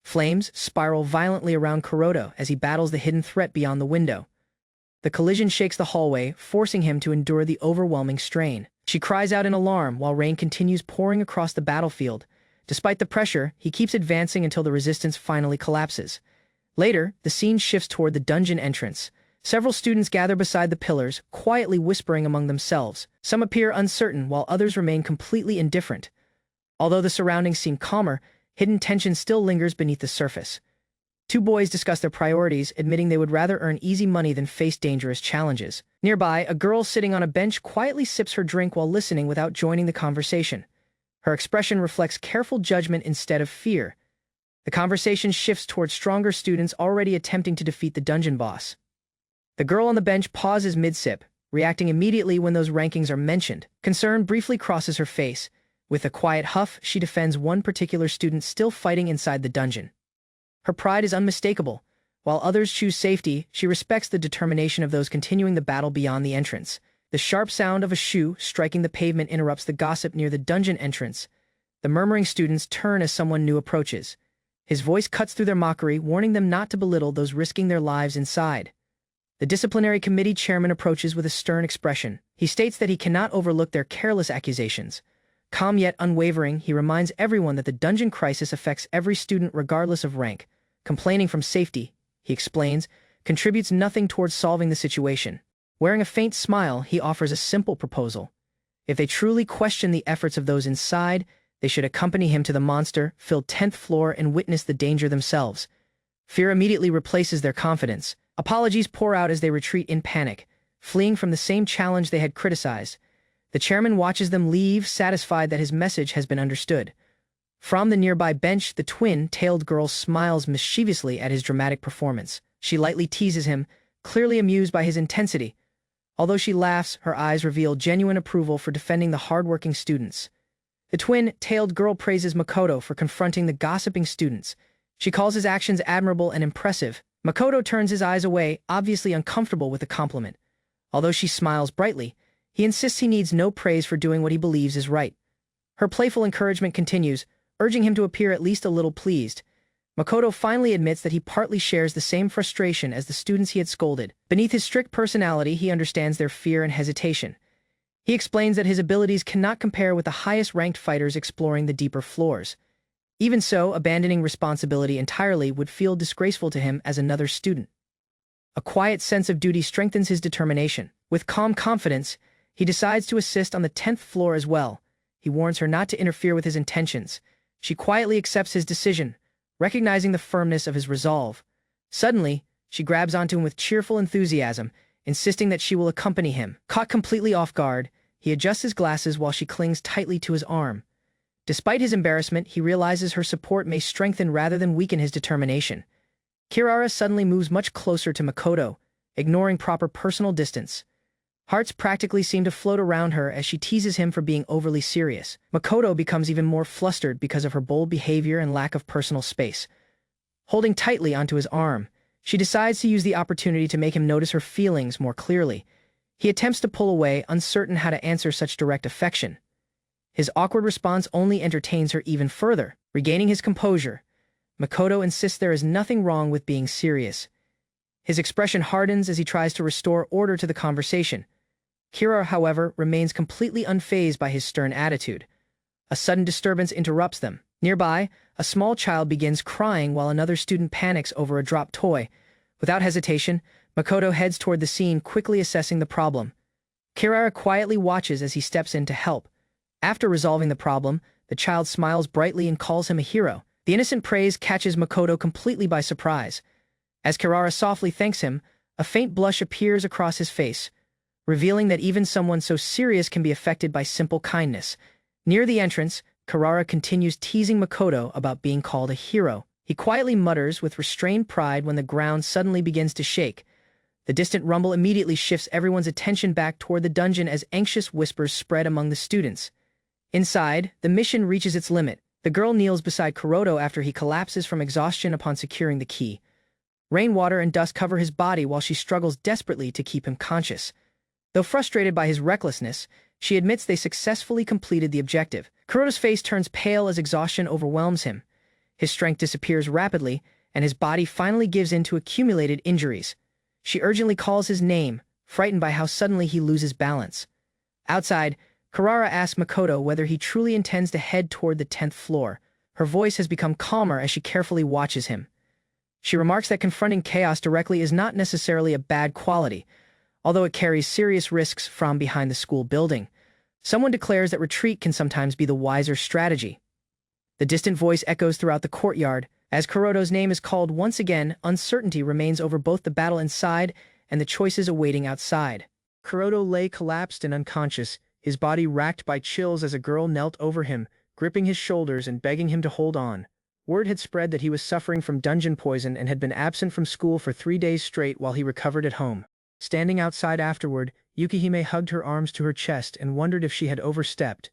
Flames spiral violently around Kuroto as he battles the hidden threat beyond the window. The collision shakes the hallway, forcing him to endure the overwhelming strain. She cries out in alarm while rain continues pouring across the battlefield. Despite the pressure, he keeps advancing until the resistance finally collapses. Later, the scene shifts toward the dungeon entrance. Several students gather beside the pillars, quietly whispering among themselves. Some appear uncertain, while others remain completely indifferent. Although the surroundings seem calmer, hidden tension still lingers beneath the surface. Two boys discuss their priorities, admitting they would rather earn easy money than face dangerous challenges. Nearby, a girl sitting on a bench quietly sips her drink while listening without joining the conversation. Her expression reflects careful judgment instead of fear. The conversation shifts towards stronger students already attempting to defeat the dungeon boss. The girl on the bench pauses mid-sip, reacting immediately when those rankings are mentioned. Concern briefly crosses her face. With a quiet huff, she defends one particular student still fighting inside the dungeon. Her pride is unmistakable. While others choose safety, she respects the determination of those continuing the battle beyond the entrance. The sharp sound of a shoe striking the pavement interrupts the gossip near the dungeon entrance. The murmuring students turn as someone new approaches. His voice cuts through their mockery, warning them not to belittle those risking their lives inside. The disciplinary committee chairman approaches with a stern expression. He states that he cannot overlook their careless accusations. Calm yet unwavering, he reminds everyone that the dungeon crisis affects every student regardless of rank. Complaining from safety, he explains, contributes nothing towards solving the situation. Wearing a faint smile, he offers a simple proposal. If they truly question the efforts of those inside, they should accompany him to the monster-filled 10th floor and witness the danger themselves. Fear immediately replaces their confidence. Apologies pour out as they retreat in panic, fleeing from the same challenge they had criticized. The chairman watches them leave, satisfied that his message has been understood. From the nearby bench, the twin-tailed girl smiles mischievously at his dramatic performance. She lightly teases him, clearly amused by his intensity. Although she laughs, her eyes reveal genuine approval for defending the hardworking students. The twin-tailed girl praises Makoto for confronting the gossiping students. She calls his actions admirable and impressive. Makoto turns his eyes away, obviously uncomfortable with the compliment. Although she smiles brightly, he insists he needs no praise for doing what he believes is right. Her playful encouragement continues, urging him to appear at least a little pleased. Makoto finally admits that he partly shares the same frustration as the students he had scolded. Beneath his strict personality, he understands their fear and hesitation. He explains that his abilities cannot compare with the highest-ranked fighters exploring the deeper floors. Even so, abandoning responsibility entirely would feel disgraceful to him as another student. A quiet sense of duty strengthens his determination. With calm confidence, he decides to assist on the 10th floor as well. He warns her not to interfere with his intentions. She quietly accepts his decision, recognizing the firmness of his resolve. Suddenly, she grabs onto him with cheerful enthusiasm, insisting that she will accompany him. Caught completely off guard, he adjusts his glasses while she clings tightly to his arm. Despite his embarrassment, he realizes her support may strengthen rather than weaken his determination. Kirara suddenly moves much closer to Makoto, ignoring proper personal distance. Hearts practically seem to float around her as she teases him for being overly serious. Makoto becomes even more flustered because of her bold behavior and lack of personal space. Holding tightly onto his arm, she decides to use the opportunity to make him notice her feelings more clearly. He attempts to pull away, uncertain how to answer such direct affection. His awkward response only entertains her even further. Regaining his composure, Makoto insists there is nothing wrong with being serious. His expression hardens as he tries to restore order to the conversation. Kira, however, remains completely unfazed by his stern attitude. A sudden disturbance interrupts them. Nearby, a small child begins crying while another student panics over a dropped toy. Without hesitation, Makoto heads toward the scene, quickly assessing the problem. Kirara quietly watches as he steps in to help. After resolving the problem, the child smiles brightly and calls him a hero. The innocent praise catches Makoto completely by surprise. As Kirara softly thanks him, a faint blush appears across his face, revealing that even someone so serious can be affected by simple kindness. Near the entrance, Kirara continues teasing Makoto about being called a hero. He quietly mutters with restrained pride when the ground suddenly begins to shake. The distant rumble immediately shifts everyone's attention back toward the dungeon as anxious whispers spread among the students. Inside, the mission reaches its limit. The girl kneels beside Kuroto after he collapses from exhaustion upon securing the key. Rainwater and dust cover his body while she struggles desperately to keep him conscious. Though frustrated by his recklessness, she admits they successfully completed the objective. Kuroto's face turns pale as exhaustion overwhelms him. His strength disappears rapidly, and his body finally gives in to accumulated injuries. She urgently calls his name, frightened by how suddenly he loses balance. Outside, Kirara asks Makoto whether he truly intends to head toward the 10th floor. Her voice has become calmer as she carefully watches him. She remarks that confronting chaos directly is not necessarily a bad quality, although it carries serious risks from behind the school building. Someone declares that retreat can sometimes be the wiser strategy. The distant voice echoes throughout the courtyard. As Kuroto's name is called once again, uncertainty remains over both the battle inside and the choices awaiting outside. Kuroto lay collapsed and unconscious, his body racked by chills as a girl knelt over him, gripping his shoulders and begging him to hold on. Word had spread that he was suffering from dungeon poison and had been absent from school for 3 days straight while he recovered at home. Standing outside afterward, Yukihime hugged her arms to her chest and wondered if she had overstepped.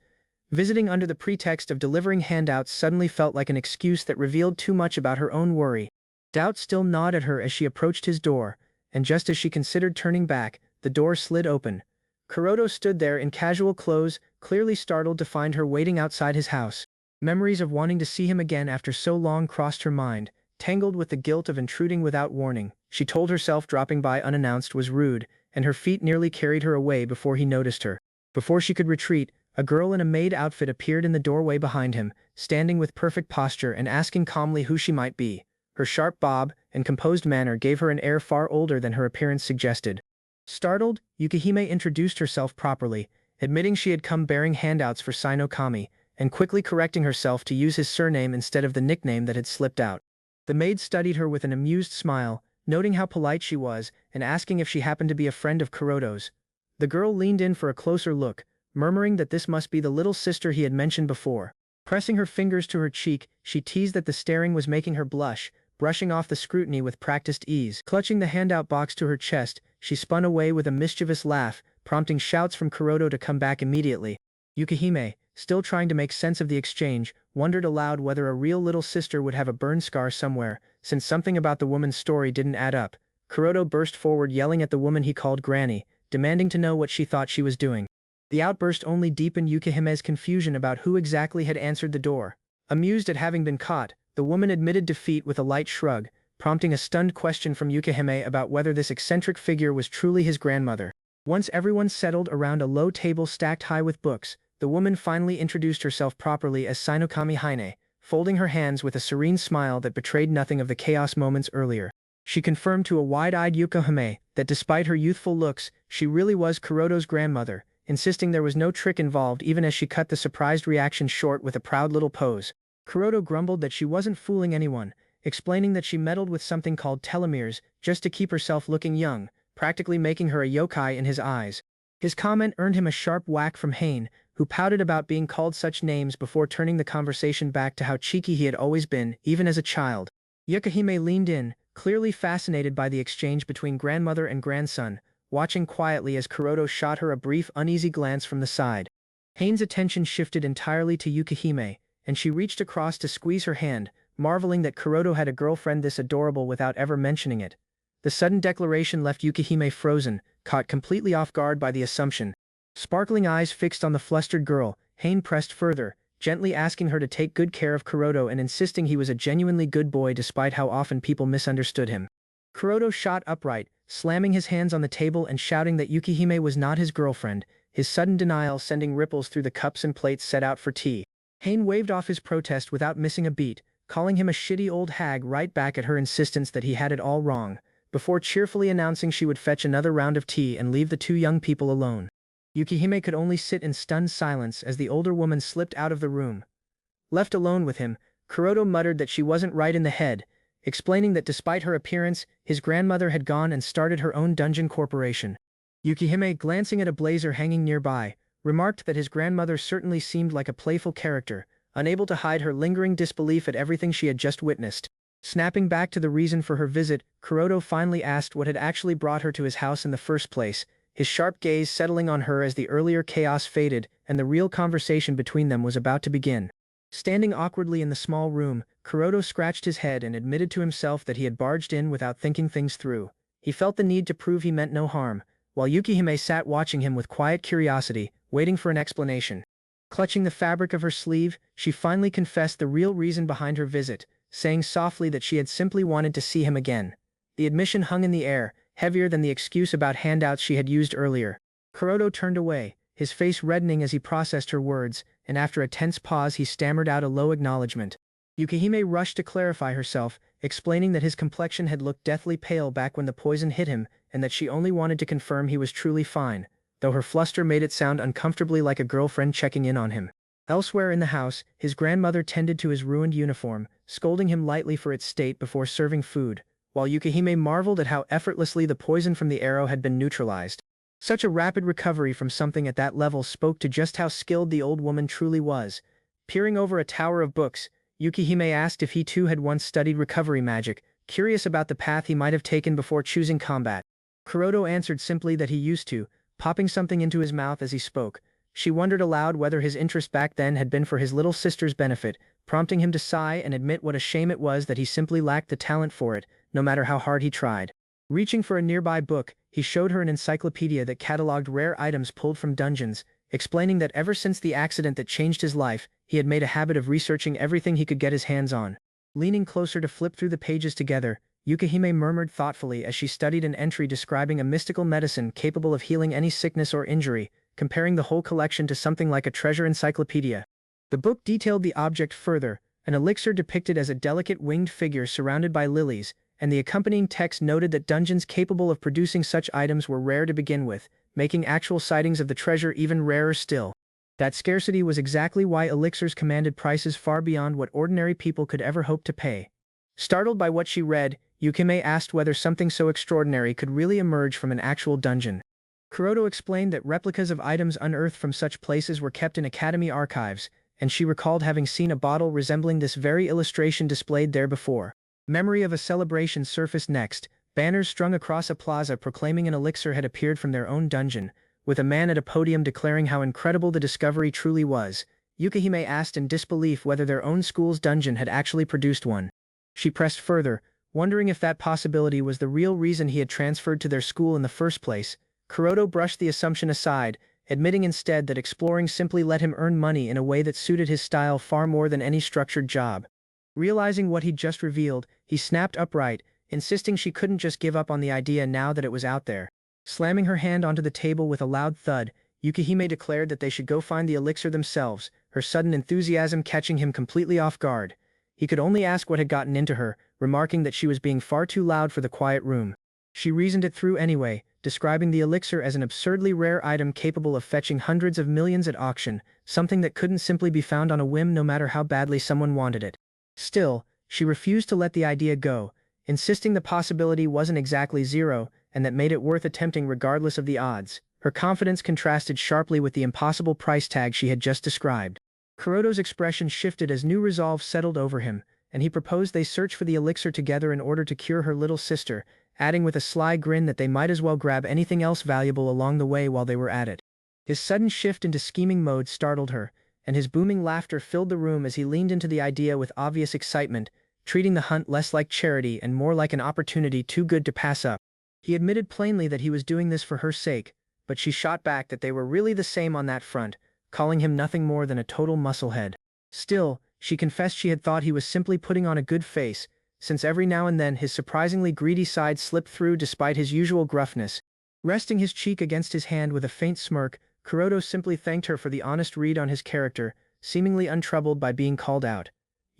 Visiting under the pretext of delivering handouts suddenly felt like an excuse that revealed too much about her own worry. Doubt still gnawed at her as she approached his door, and just as she considered turning back, the door slid open. Kuroto stood there in casual clothes, clearly startled to find her waiting outside his house. Memories of wanting to see him again after so long crossed her mind, tangled with the guilt of intruding without warning. She told herself dropping by unannounced was rude, and her feet nearly carried her away before he noticed her. Before she could retreat, a girl in a maid outfit appeared in the doorway behind him, standing with perfect posture and asking calmly who she might be. Her sharp bob and composed manner gave her an air far older than her appearance suggested. Startled, Yukihime introduced herself properly, admitting she had come bearing handouts for Sinokami, and quickly correcting herself to use his surname instead of the nickname that had slipped out. The maid studied her with an amused smile, noting how polite she was and asking if she happened to be a friend of Kuroto's. The girl leaned in for a closer look, murmuring that this must be the little sister he had mentioned before. Pressing her fingers to her cheek, she teased that the staring was making her blush, brushing off the scrutiny with practiced ease. Clutching the handout box to her chest, she spun away with a mischievous laugh, prompting shouts from Kuroto to come back immediately. Yukihime, still trying to make sense of the exchange, wondered aloud whether a real little sister would have a burn scar somewhere, since something about the woman's story didn't add up. Kuroto burst forward yelling at the woman he called Granny, demanding to know what she thought she was doing. The outburst only deepened Yukihime's confusion about who exactly had answered the door. Amused at having been caught, the woman admitted defeat with a light shrug, prompting a stunned question from Yukihime about whether this eccentric figure was truly his grandmother. Once everyone settled around a low table stacked high with books, the woman finally introduced herself properly as Sinokami Haine, folding her hands with a serene smile that betrayed nothing of the chaos moments earlier. She confirmed to a wide-eyed Yukihime that despite her youthful looks, she really was Kuroto's grandmother, insisting there was no trick involved even as she cut the surprised reaction short with a proud little pose. Kuroto grumbled that she wasn't fooling anyone, explaining that she meddled with something called telomeres just to keep herself looking young, practically making her a yokai in his eyes. His comment earned him a sharp whack from Haine, who pouted about being called such names before turning the conversation back to how cheeky he had always been, even as a child. Yukihime leaned in, clearly fascinated by the exchange between grandmother and grandson, watching quietly as Kuroto shot her a brief, uneasy glance from the side. Haine's attention shifted entirely to Yukihime, and she reached across to squeeze her hand, marveling that Kuroto had a girlfriend this adorable without ever mentioning it. The sudden declaration left Yukihime frozen, caught completely off guard by the assumption. Sparkling eyes fixed on the flustered girl, Haine pressed further, gently asking her to take good care of Kuroto and insisting he was a genuinely good boy despite how often people misunderstood him. Kuroto shot upright, slamming his hands on the table and shouting that Yukihime was not his girlfriend, his sudden denial sending ripples through the cups and plates set out for tea. Haine waved off his protest without missing a beat, calling him a shitty old hag right back at her insistence that he had it all wrong, before cheerfully announcing she would fetch another round of tea and leave the two young people alone. Yukihime could only sit in stunned silence as the older woman slipped out of the room. Left alone with him, Kuroto muttered that she wasn't right in the head, explaining that despite her appearance, his grandmother had gone and started her own dungeon corporation. Yukihime, glancing at a blazer hanging nearby, remarked that his grandmother certainly seemed like a playful character, unable to hide her lingering disbelief at everything she had just witnessed. Snapping back to the reason for her visit, Kuroto finally asked what had actually brought her to his house in the first place, his sharp gaze settling on her as the earlier chaos faded and the real conversation between them was about to begin. Standing awkwardly in the small room, Kuroto scratched his head and admitted to himself that he had barged in without thinking things through. He felt the need to prove he meant no harm, while Yukihime sat watching him with quiet curiosity, waiting for an explanation. Clutching the fabric of her sleeve, she finally confessed the real reason behind her visit, saying softly that she had simply wanted to see him again. The admission hung in the air, heavier than the excuse about handouts she had used earlier. Kuroto turned away, his face reddening as he processed her words, and after a tense pause he stammered out a low acknowledgement. Yukihime rushed to clarify herself, explaining that his complexion had looked deathly pale back when the poison hit him, and that she only wanted to confirm he was truly fine, though her fluster made it sound uncomfortably like a girlfriend checking in on him. Elsewhere in the house, his grandmother tended to his ruined uniform, scolding him lightly for its state before serving food, while Yukihime marveled at how effortlessly the poison from the arrow had been neutralized. Such a rapid recovery from something at that level spoke to just how skilled the old woman truly was. Peering over a tower of books, Yukihime asked if he too had once studied recovery magic, curious about the path he might have taken before choosing combat. Kuroto answered simply that he used to, popping something into his mouth as he spoke. She wondered aloud whether his interest back then had been for his little sister's benefit, prompting him to sigh and admit what a shame it was that he simply lacked the talent for it, no matter how hard he tried. Reaching for a nearby book, he showed her an encyclopedia that catalogued rare items pulled from dungeons, explaining that ever since the accident that changed his life, he had made a habit of researching everything he could get his hands on. Leaning closer to flip through the pages together, Yukihime murmured thoughtfully as she studied an entry describing a mystical medicine capable of healing any sickness or injury, comparing the whole collection to something like a treasure encyclopedia. The book detailed the object further, an elixir depicted as a delicate winged figure surrounded by lilies, and the accompanying text noted that dungeons capable of producing such items were rare to begin with, making actual sightings of the treasure even rarer still. That scarcity was exactly why elixirs commanded prices far beyond what ordinary people could ever hope to pay. Startled by what she read, Yukihime asked whether something so extraordinary could really emerge from an actual dungeon. Kuroto explained that replicas of items unearthed from such places were kept in academy archives, and she recalled having seen a bottle resembling this very illustration displayed there before. Memory of a celebration surfaced next, banners strung across a plaza proclaiming an elixir had appeared from their own dungeon, with a man at a podium declaring how incredible the discovery truly was. Yukihime asked in disbelief whether their own school's dungeon had actually produced one. She pressed further, wondering if that possibility was the real reason he had transferred to their school in the first place. Kuroto brushed the assumption aside, admitting instead that exploring simply let him earn money in a way that suited his style far more than any structured job. Realizing what he'd just revealed, he snapped upright, insisting she couldn't just give up on the idea now that it was out there. Slamming her hand onto the table with a loud thud, Yukihime declared that they should go find the elixir themselves, her sudden enthusiasm catching him completely off guard. He could only ask what had gotten into her, remarking that she was being far too loud for the quiet room. She reasoned it through anyway, describing the elixir as an absurdly rare item capable of fetching hundreds of millions at auction, something that couldn't simply be found on a whim no matter how badly someone wanted it. Still, she refused to let the idea go, insisting the possibility wasn't exactly zero, and that made it worth attempting regardless of the odds. Her confidence contrasted sharply with the impossible price tag she had just described. Kuroto's expression shifted as new resolve settled over him, and he proposed they search for the elixir together in order to cure her little sister, adding with a sly grin that they might as well grab anything else valuable along the way while they were at it. His sudden shift into scheming mode startled her, and his booming laughter filled the room as he leaned into the idea with obvious excitement, treating the hunt less like charity and more like an opportunity too good to pass up. He admitted plainly that he was doing this for her sake, but she shot back that they were really the same on that front, calling him nothing more than a total musclehead. Still, she confessed she had thought he was simply putting on a good face, since every now and then his surprisingly greedy side slipped through despite his usual gruffness. Resting his cheek against his hand with a faint smirk, Kuroto simply thanked her for the honest read on his character, seemingly untroubled by being called out.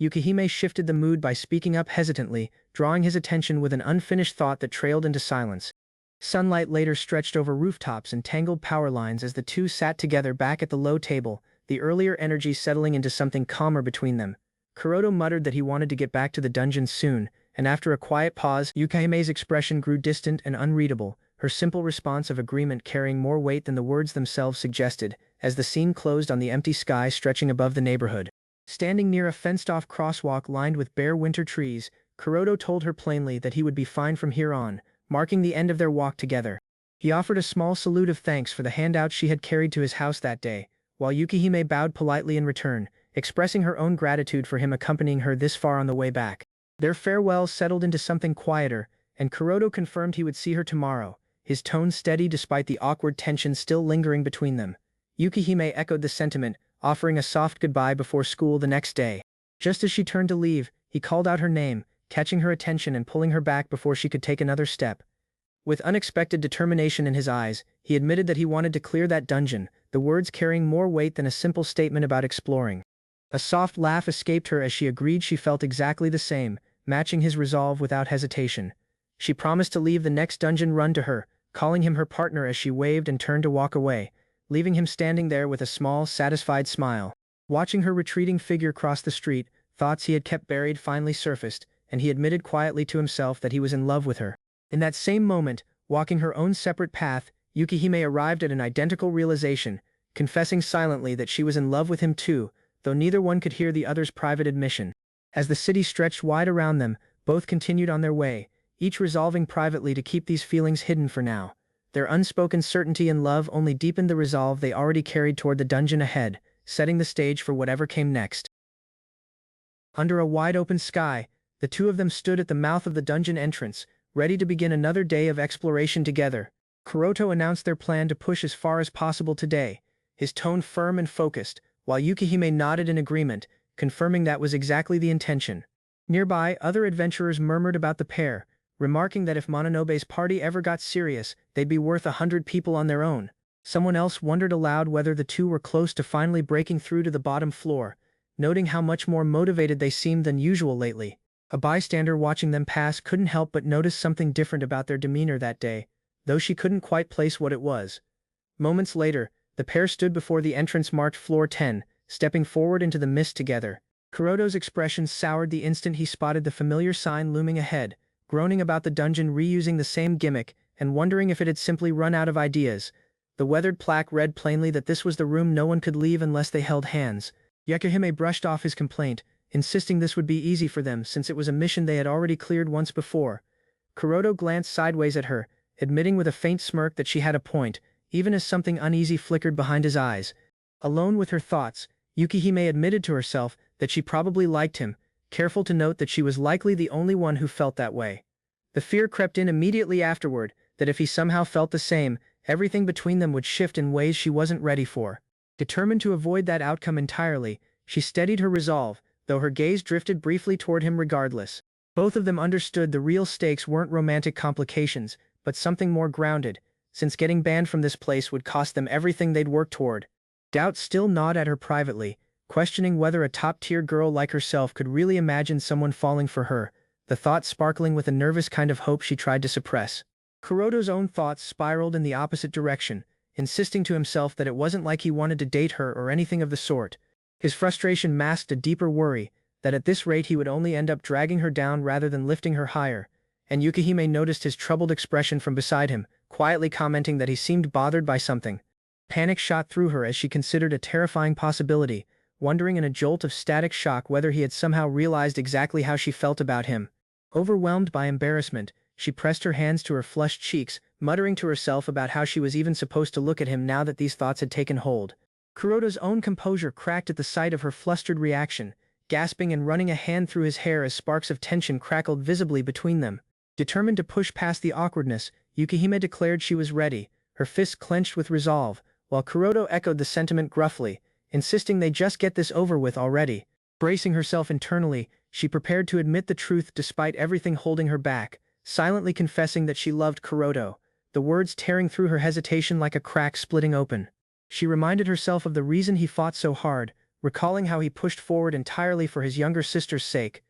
Yukihime shifted the mood by speaking up hesitantly, drawing his attention with an unfinished thought that trailed into silence. Sunlight later stretched over rooftops and tangled power lines as the two sat together back at the low table, the earlier energy settling into something calmer between them. Kuroto muttered that he wanted to get back to the dungeon soon, and after a quiet pause, Yukihime's expression grew distant and unreadable, her simple response of agreement carrying more weight than the words themselves suggested, as the scene closed on the empty sky stretching above the neighborhood. Standing near a fenced-off crosswalk lined with bare winter trees, Kuroto told her plainly that he would be fine from here on, marking the end of their walk together. He offered a small salute of thanks for the handout she had carried to his house that day, while Yukihime bowed politely in return, expressing her own gratitude for him accompanying her this far on the way back. Their farewells settled into something quieter, and Kuroto confirmed he would see her tomorrow, his tone steady despite the awkward tension still lingering between them. Yukihime echoed the sentiment, offering a soft goodbye before school the next day. Just as she turned to leave, he called out her name, catching her attention and pulling her back before she could take another step. With unexpected determination in his eyes, he admitted that he wanted to clear that dungeon, the words carrying more weight than a simple statement about exploring. A soft laugh escaped her as she agreed she felt exactly the same, matching his resolve without hesitation. She promised to leave the next dungeon run to her, calling him her partner as she waved and turned to walk away, leaving him standing there with a small, satisfied smile. Watching her retreating figure cross the street, thoughts he had kept buried finally surfaced, and he admitted quietly to himself that he was in love with her. In that same moment, walking her own separate path, Yukihime arrived at an identical realization, confessing silently that she was in love with him too, though neither one could hear the other's private admission. As the city stretched wide around them, both continued on their way, each resolving privately to keep these feelings hidden for now. Their unspoken certainty in love only deepened the resolve they already carried toward the dungeon ahead, setting the stage for whatever came next. Under a wide-open sky, the two of them stood at the mouth of the dungeon entrance, ready to begin another day of exploration together. Kuroto announced their plan to push as far as possible today, his tone firm and focused, while Yukihime nodded in agreement, confirming that was exactly the intention. Nearby, other adventurers murmured about the pair, remarking that if Mononobe's party ever got serious, they'd be worth 100 people on their own. Someone else wondered aloud whether the two were close to finally breaking through to the bottom floor, noting how much more motivated they seemed than usual lately. A bystander watching them pass couldn't help but notice something different about their demeanor that day, though she couldn't quite place what it was. Moments later, the pair stood before the entrance marked Floor 10, stepping forward into the mist together. Kuroto's expression soured the instant he spotted the familiar sign looming ahead, groaning about the dungeon reusing the same gimmick and wondering if it had simply run out of ideas. The weathered plaque read plainly that this was the room no one could leave unless they held hands. Yukihime brushed off his complaint, insisting this would be easy for them since it was a mission they had already cleared once before. Kuroto glanced sideways at her, admitting with a faint smirk that she had a point, even as something uneasy flickered behind his eyes. Alone with her thoughts, Yukihime admitted to herself that she probably liked him, careful to note that she was likely the only one who felt that way. The fear crept in immediately afterward, that if he somehow felt the same, everything between them would shift in ways she wasn't ready for. Determined to avoid that outcome entirely, she steadied her resolve, though her gaze drifted briefly toward him regardless. Both of them understood the real stakes weren't romantic complications, but something more grounded, since getting banned from this place would cost them everything they'd worked toward. Doubt still gnawed at her privately, questioning whether a top-tier girl like herself could really imagine someone falling for her, the thought sparkling with a nervous kind of hope she tried to suppress. Kuroto's own thoughts spiraled in the opposite direction, insisting to himself that it wasn't like he wanted to date her or anything of the sort. His frustration masked a deeper worry, that at this rate he would only end up dragging her down rather than lifting her higher, and Yukihime noticed his troubled expression from beside him, quietly commenting that he seemed bothered by something. Panic shot through her as she considered a terrifying possibility, wondering in a jolt of static shock whether he had somehow realized exactly how she felt about him. Overwhelmed by embarrassment, she pressed her hands to her flushed cheeks, muttering to herself about how she was even supposed to look at him now that these thoughts had taken hold. Kuroto's own composure cracked at the sight of her flustered reaction, gasping and running a hand through his hair as sparks of tension crackled visibly between them. Determined to push past the awkwardness, Yukihime declared she was ready, her fists clenched with resolve, while Kuroto echoed the sentiment gruffly, insisting they just get this over with already. Bracing herself internally, she prepared to admit the truth despite everything holding her back, silently confessing that she loved Kuroto, the words tearing through her hesitation like a crack splitting open. She reminded herself of the reason he fought so hard, recalling how he pushed forward entirely for his younger sister's sake.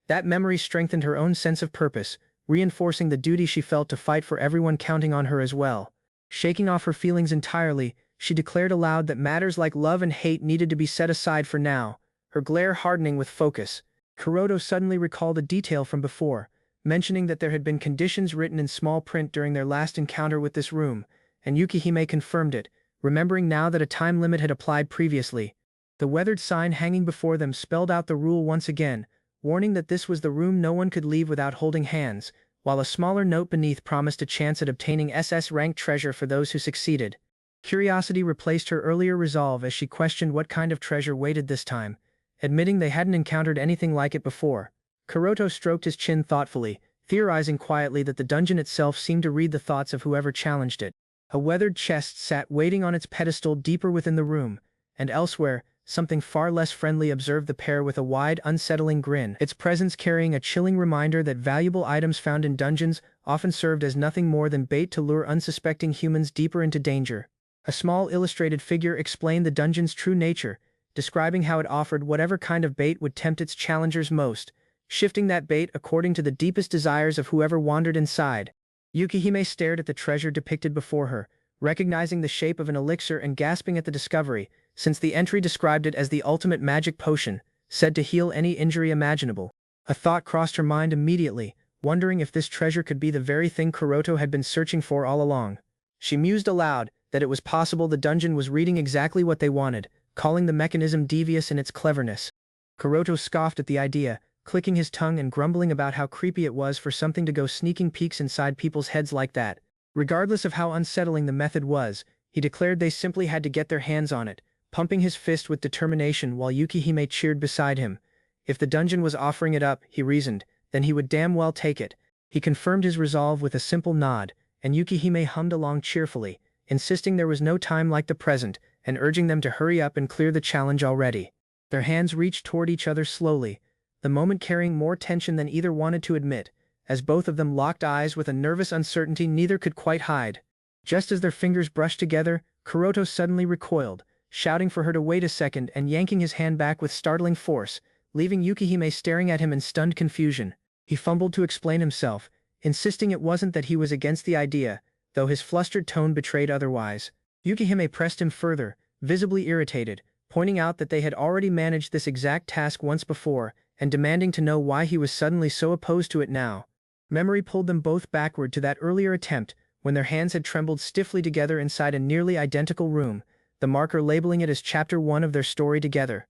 That memory strengthened her own sense of purpose, reinforcing the duty she felt to fight for everyone counting on her as well. Shaking off her feelings entirely, she declared aloud that matters like love and hate needed to be set aside for now, her glare hardening with focus. Kuroto suddenly recalled a detail from before, mentioning that there had been conditions written in small print during their last encounter with this room, and Yukihime confirmed it, remembering now that a time limit had applied previously. The weathered sign hanging before them spelled out the rule once again, warning that this was the room no one could leave without holding hands, while a smaller note beneath promised a chance at obtaining SS-ranked treasure for those who succeeded. Curiosity replaced her earlier resolve as she questioned what kind of treasure waited this time, admitting they hadn't encountered anything like it before. Kuroto stroked his chin thoughtfully, theorizing quietly that the dungeon itself seemed to read the thoughts of whoever challenged it. A weathered chest sat waiting on its pedestal deeper within the room, and elsewhere, something far less friendly observed the pair with a wide, unsettling grin, its presence carrying a chilling reminder that valuable items found in dungeons often served as nothing more than bait to lure unsuspecting humans deeper into danger. A small illustrated figure explained the dungeon's true nature, describing how it offered whatever kind of bait would tempt its challengers most, shifting that bait according to the deepest desires of whoever wandered inside. Yukihime stared at the treasure depicted before her, recognizing the shape of an elixir and gasping at the discovery, since the entry described it as the ultimate magic potion, said to heal any injury imaginable. A thought crossed her mind immediately, wondering if this treasure could be the very thing Kuroto had been searching for all along. She mused aloud that it was possible the dungeon was reading exactly what they wanted, calling the mechanism devious in its cleverness. Kuroto scoffed at the idea, clicking his tongue and grumbling about how creepy it was for something to go sneaking peeks inside people's heads like that. Regardless of how unsettling the method was, he declared they simply had to get their hands on it, pumping his fist with determination while Yukihime cheered beside him. If the dungeon was offering it up, he reasoned, then he would damn well take it. He confirmed his resolve with a simple nod, and Yukihime hummed along cheerfully, insisting there was no time like the present, and urging them to hurry up and clear the challenge already. Their hands reached toward each other slowly, the moment carrying more tension than either wanted to admit, as both of them locked eyes with a nervous uncertainty neither could quite hide. Just as their fingers brushed together, Kuroto suddenly recoiled, shouting for her to wait a second and yanking his hand back with startling force, leaving Yukihime staring at him in stunned confusion. He fumbled to explain himself, insisting it wasn't that he was against the idea, though his flustered tone betrayed otherwise. Yukihime pressed him further, visibly irritated, pointing out that they had already managed this exact task once before, and demanding to know why he was suddenly so opposed to it now. Memory pulled them both backward to that earlier attempt, when their hands had trembled stiffly together inside a nearly identical room, the marker labeling it as Chapter 1 of their story together.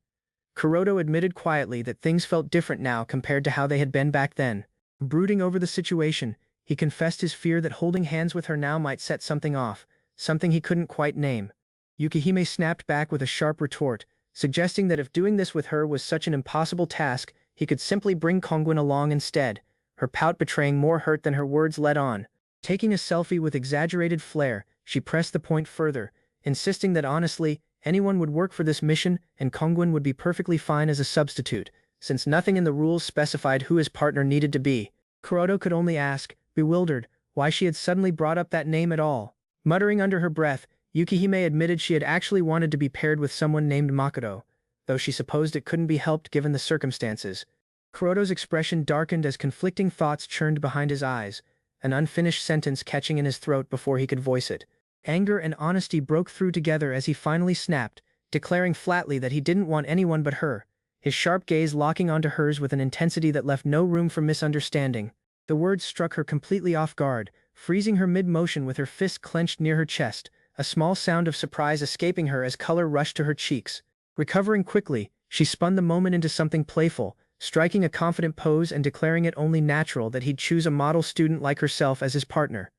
Kuroto admitted quietly that things felt different now compared to how they had been back then. Brooding over the situation, he confessed his fear that holding hands with her now might set something off, something he couldn't quite name. Yukihime snapped back with a sharp retort, suggesting that if doing this with her was such an impossible task, he could simply bring Kongwon along instead, her pout betraying more hurt than her words let on. Taking a selfie with exaggerated flair, she pressed the point further, insisting that honestly, anyone would work for this mission and Kongwon would be perfectly fine as a substitute, since nothing in the rules specified who his partner needed to be. Kuroto could only ask, bewildered, why she had suddenly brought up that name at all. Muttering under her breath, Yukihime admitted she had actually wanted to be paired with someone named Makoto, though she supposed it couldn't be helped given the circumstances. Kuroto's expression darkened as conflicting thoughts churned behind his eyes, an unfinished sentence catching in his throat before he could voice it. Anger and honesty broke through together as he finally snapped, declaring flatly that he didn't want anyone but her, his sharp gaze locking onto hers with an intensity that left no room for misunderstanding. The words struck her completely off guard, freezing her mid-motion with her fist clenched near her chest, a small sound of surprise escaping her as color rushed to her cheeks. Recovering quickly, she spun the moment into something playful, striking a confident pose and declaring it only natural that he'd choose a model student like herself as his partner.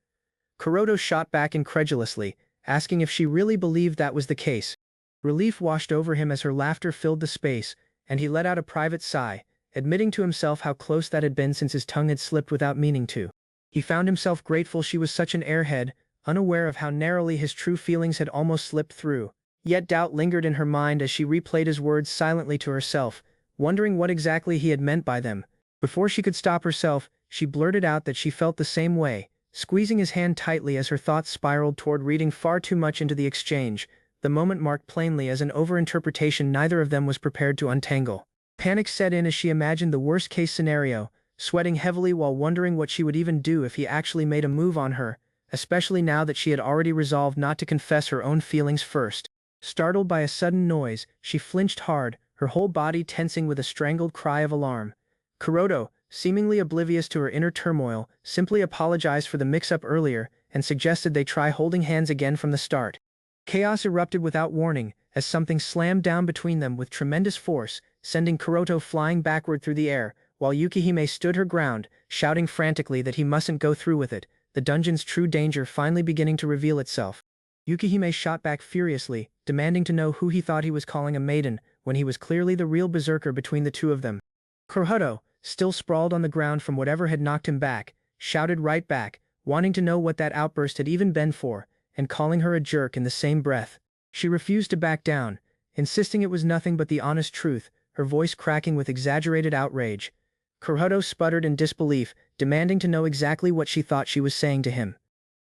Kuroto shot back incredulously, asking if she really believed that was the case. Relief washed over him as her laughter filled the space, and he let out a private sigh, admitting to himself how close that had been since his tongue had slipped without meaning to. He found himself grateful she was such an airhead, unaware of how narrowly his true feelings had almost slipped through. Yet doubt lingered in her mind as she replayed his words silently to herself, wondering what exactly he had meant by them. Before she could stop herself, she blurted out that she felt the same way, squeezing his hand tightly as her thoughts spiraled toward reading far too much into the exchange, the moment marked plainly as an overinterpretation neither of them was prepared to untangle. Panic set in as she imagined the worst-case scenario, sweating heavily while wondering what she would even do if he actually made a move on her, especially now that she had already resolved not to confess her own feelings first. Startled by a sudden noise, she flinched hard, her whole body tensing with a strangled cry of alarm. Kuroto, seemingly oblivious to her inner turmoil, simply apologized for the mix-up earlier and suggested they try holding hands again from the start. Chaos erupted without warning, as something slammed down between them with tremendous force, sending Kuroto flying backward through the air, while Yukihime stood her ground, shouting frantically that he mustn't go through with it, the dungeon's true danger finally beginning to reveal itself. Yukihime shot back furiously, demanding to know who he thought he was calling a maiden, when he was clearly the real berserker between the two of them. Kuroto, still sprawled on the ground from whatever had knocked him back, shouted right back, wanting to know what that outburst had even been for, and calling her a jerk in the same breath. She refused to back down, insisting it was nothing but the honest truth, her voice cracking with exaggerated outrage. Kuroto sputtered in disbelief, demanding to know exactly what she thought she was saying to him.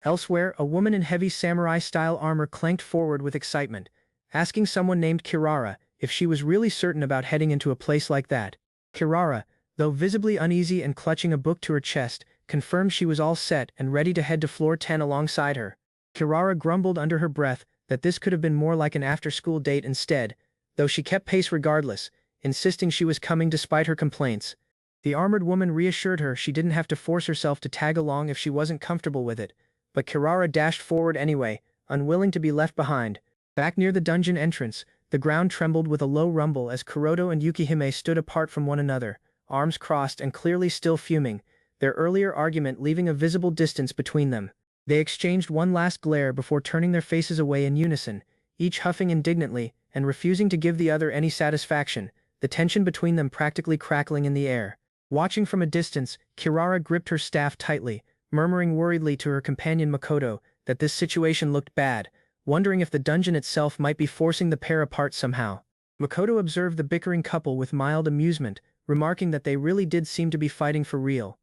Elsewhere, a woman in heavy samurai-style armor clanked forward with excitement, asking someone named Kirara if she was really certain about heading into a place like that. Kirara, though visibly uneasy and clutching a book to her chest, confirmed she was all set and ready to head to floor 10 alongside her. Kirara grumbled under her breath that this could have been more like an after-school date instead, though she kept pace regardless, insisting she was coming despite her complaints. The armored woman reassured her she didn't have to force herself to tag along if she wasn't comfortable with it, but Kirara dashed forward anyway, unwilling to be left behind. Back near the dungeon entrance, the ground trembled with a low rumble as Kuroto and Yukihime stood apart from one another, arms crossed and clearly still fuming, their earlier argument leaving a visible distance between them. They exchanged one last glare before turning their faces away in unison, each huffing indignantly and refusing to give the other any satisfaction, the tension between them practically crackling in the air. Watching from a distance, Kirara gripped her staff tightly, murmuring worriedly to her companion Makoto that this situation looked bad, wondering if the dungeon itself might be forcing the pair apart somehow. Makoto observed the bickering couple with mild amusement, remarking that they really did seem to be fighting for real.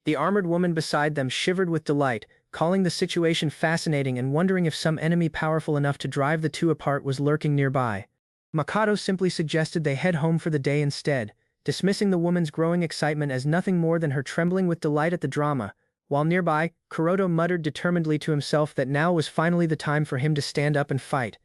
The armored woman beside them shivered with delight, calling the situation fascinating and wondering if some enemy powerful enough to drive the two apart was lurking nearby. Makoto simply suggested they head home for the day instead, dismissing the woman's growing excitement as nothing more than her trembling with delight at the drama, while nearby, Kuroto muttered determinedly to himself that now was finally the time for him to stand up and fight.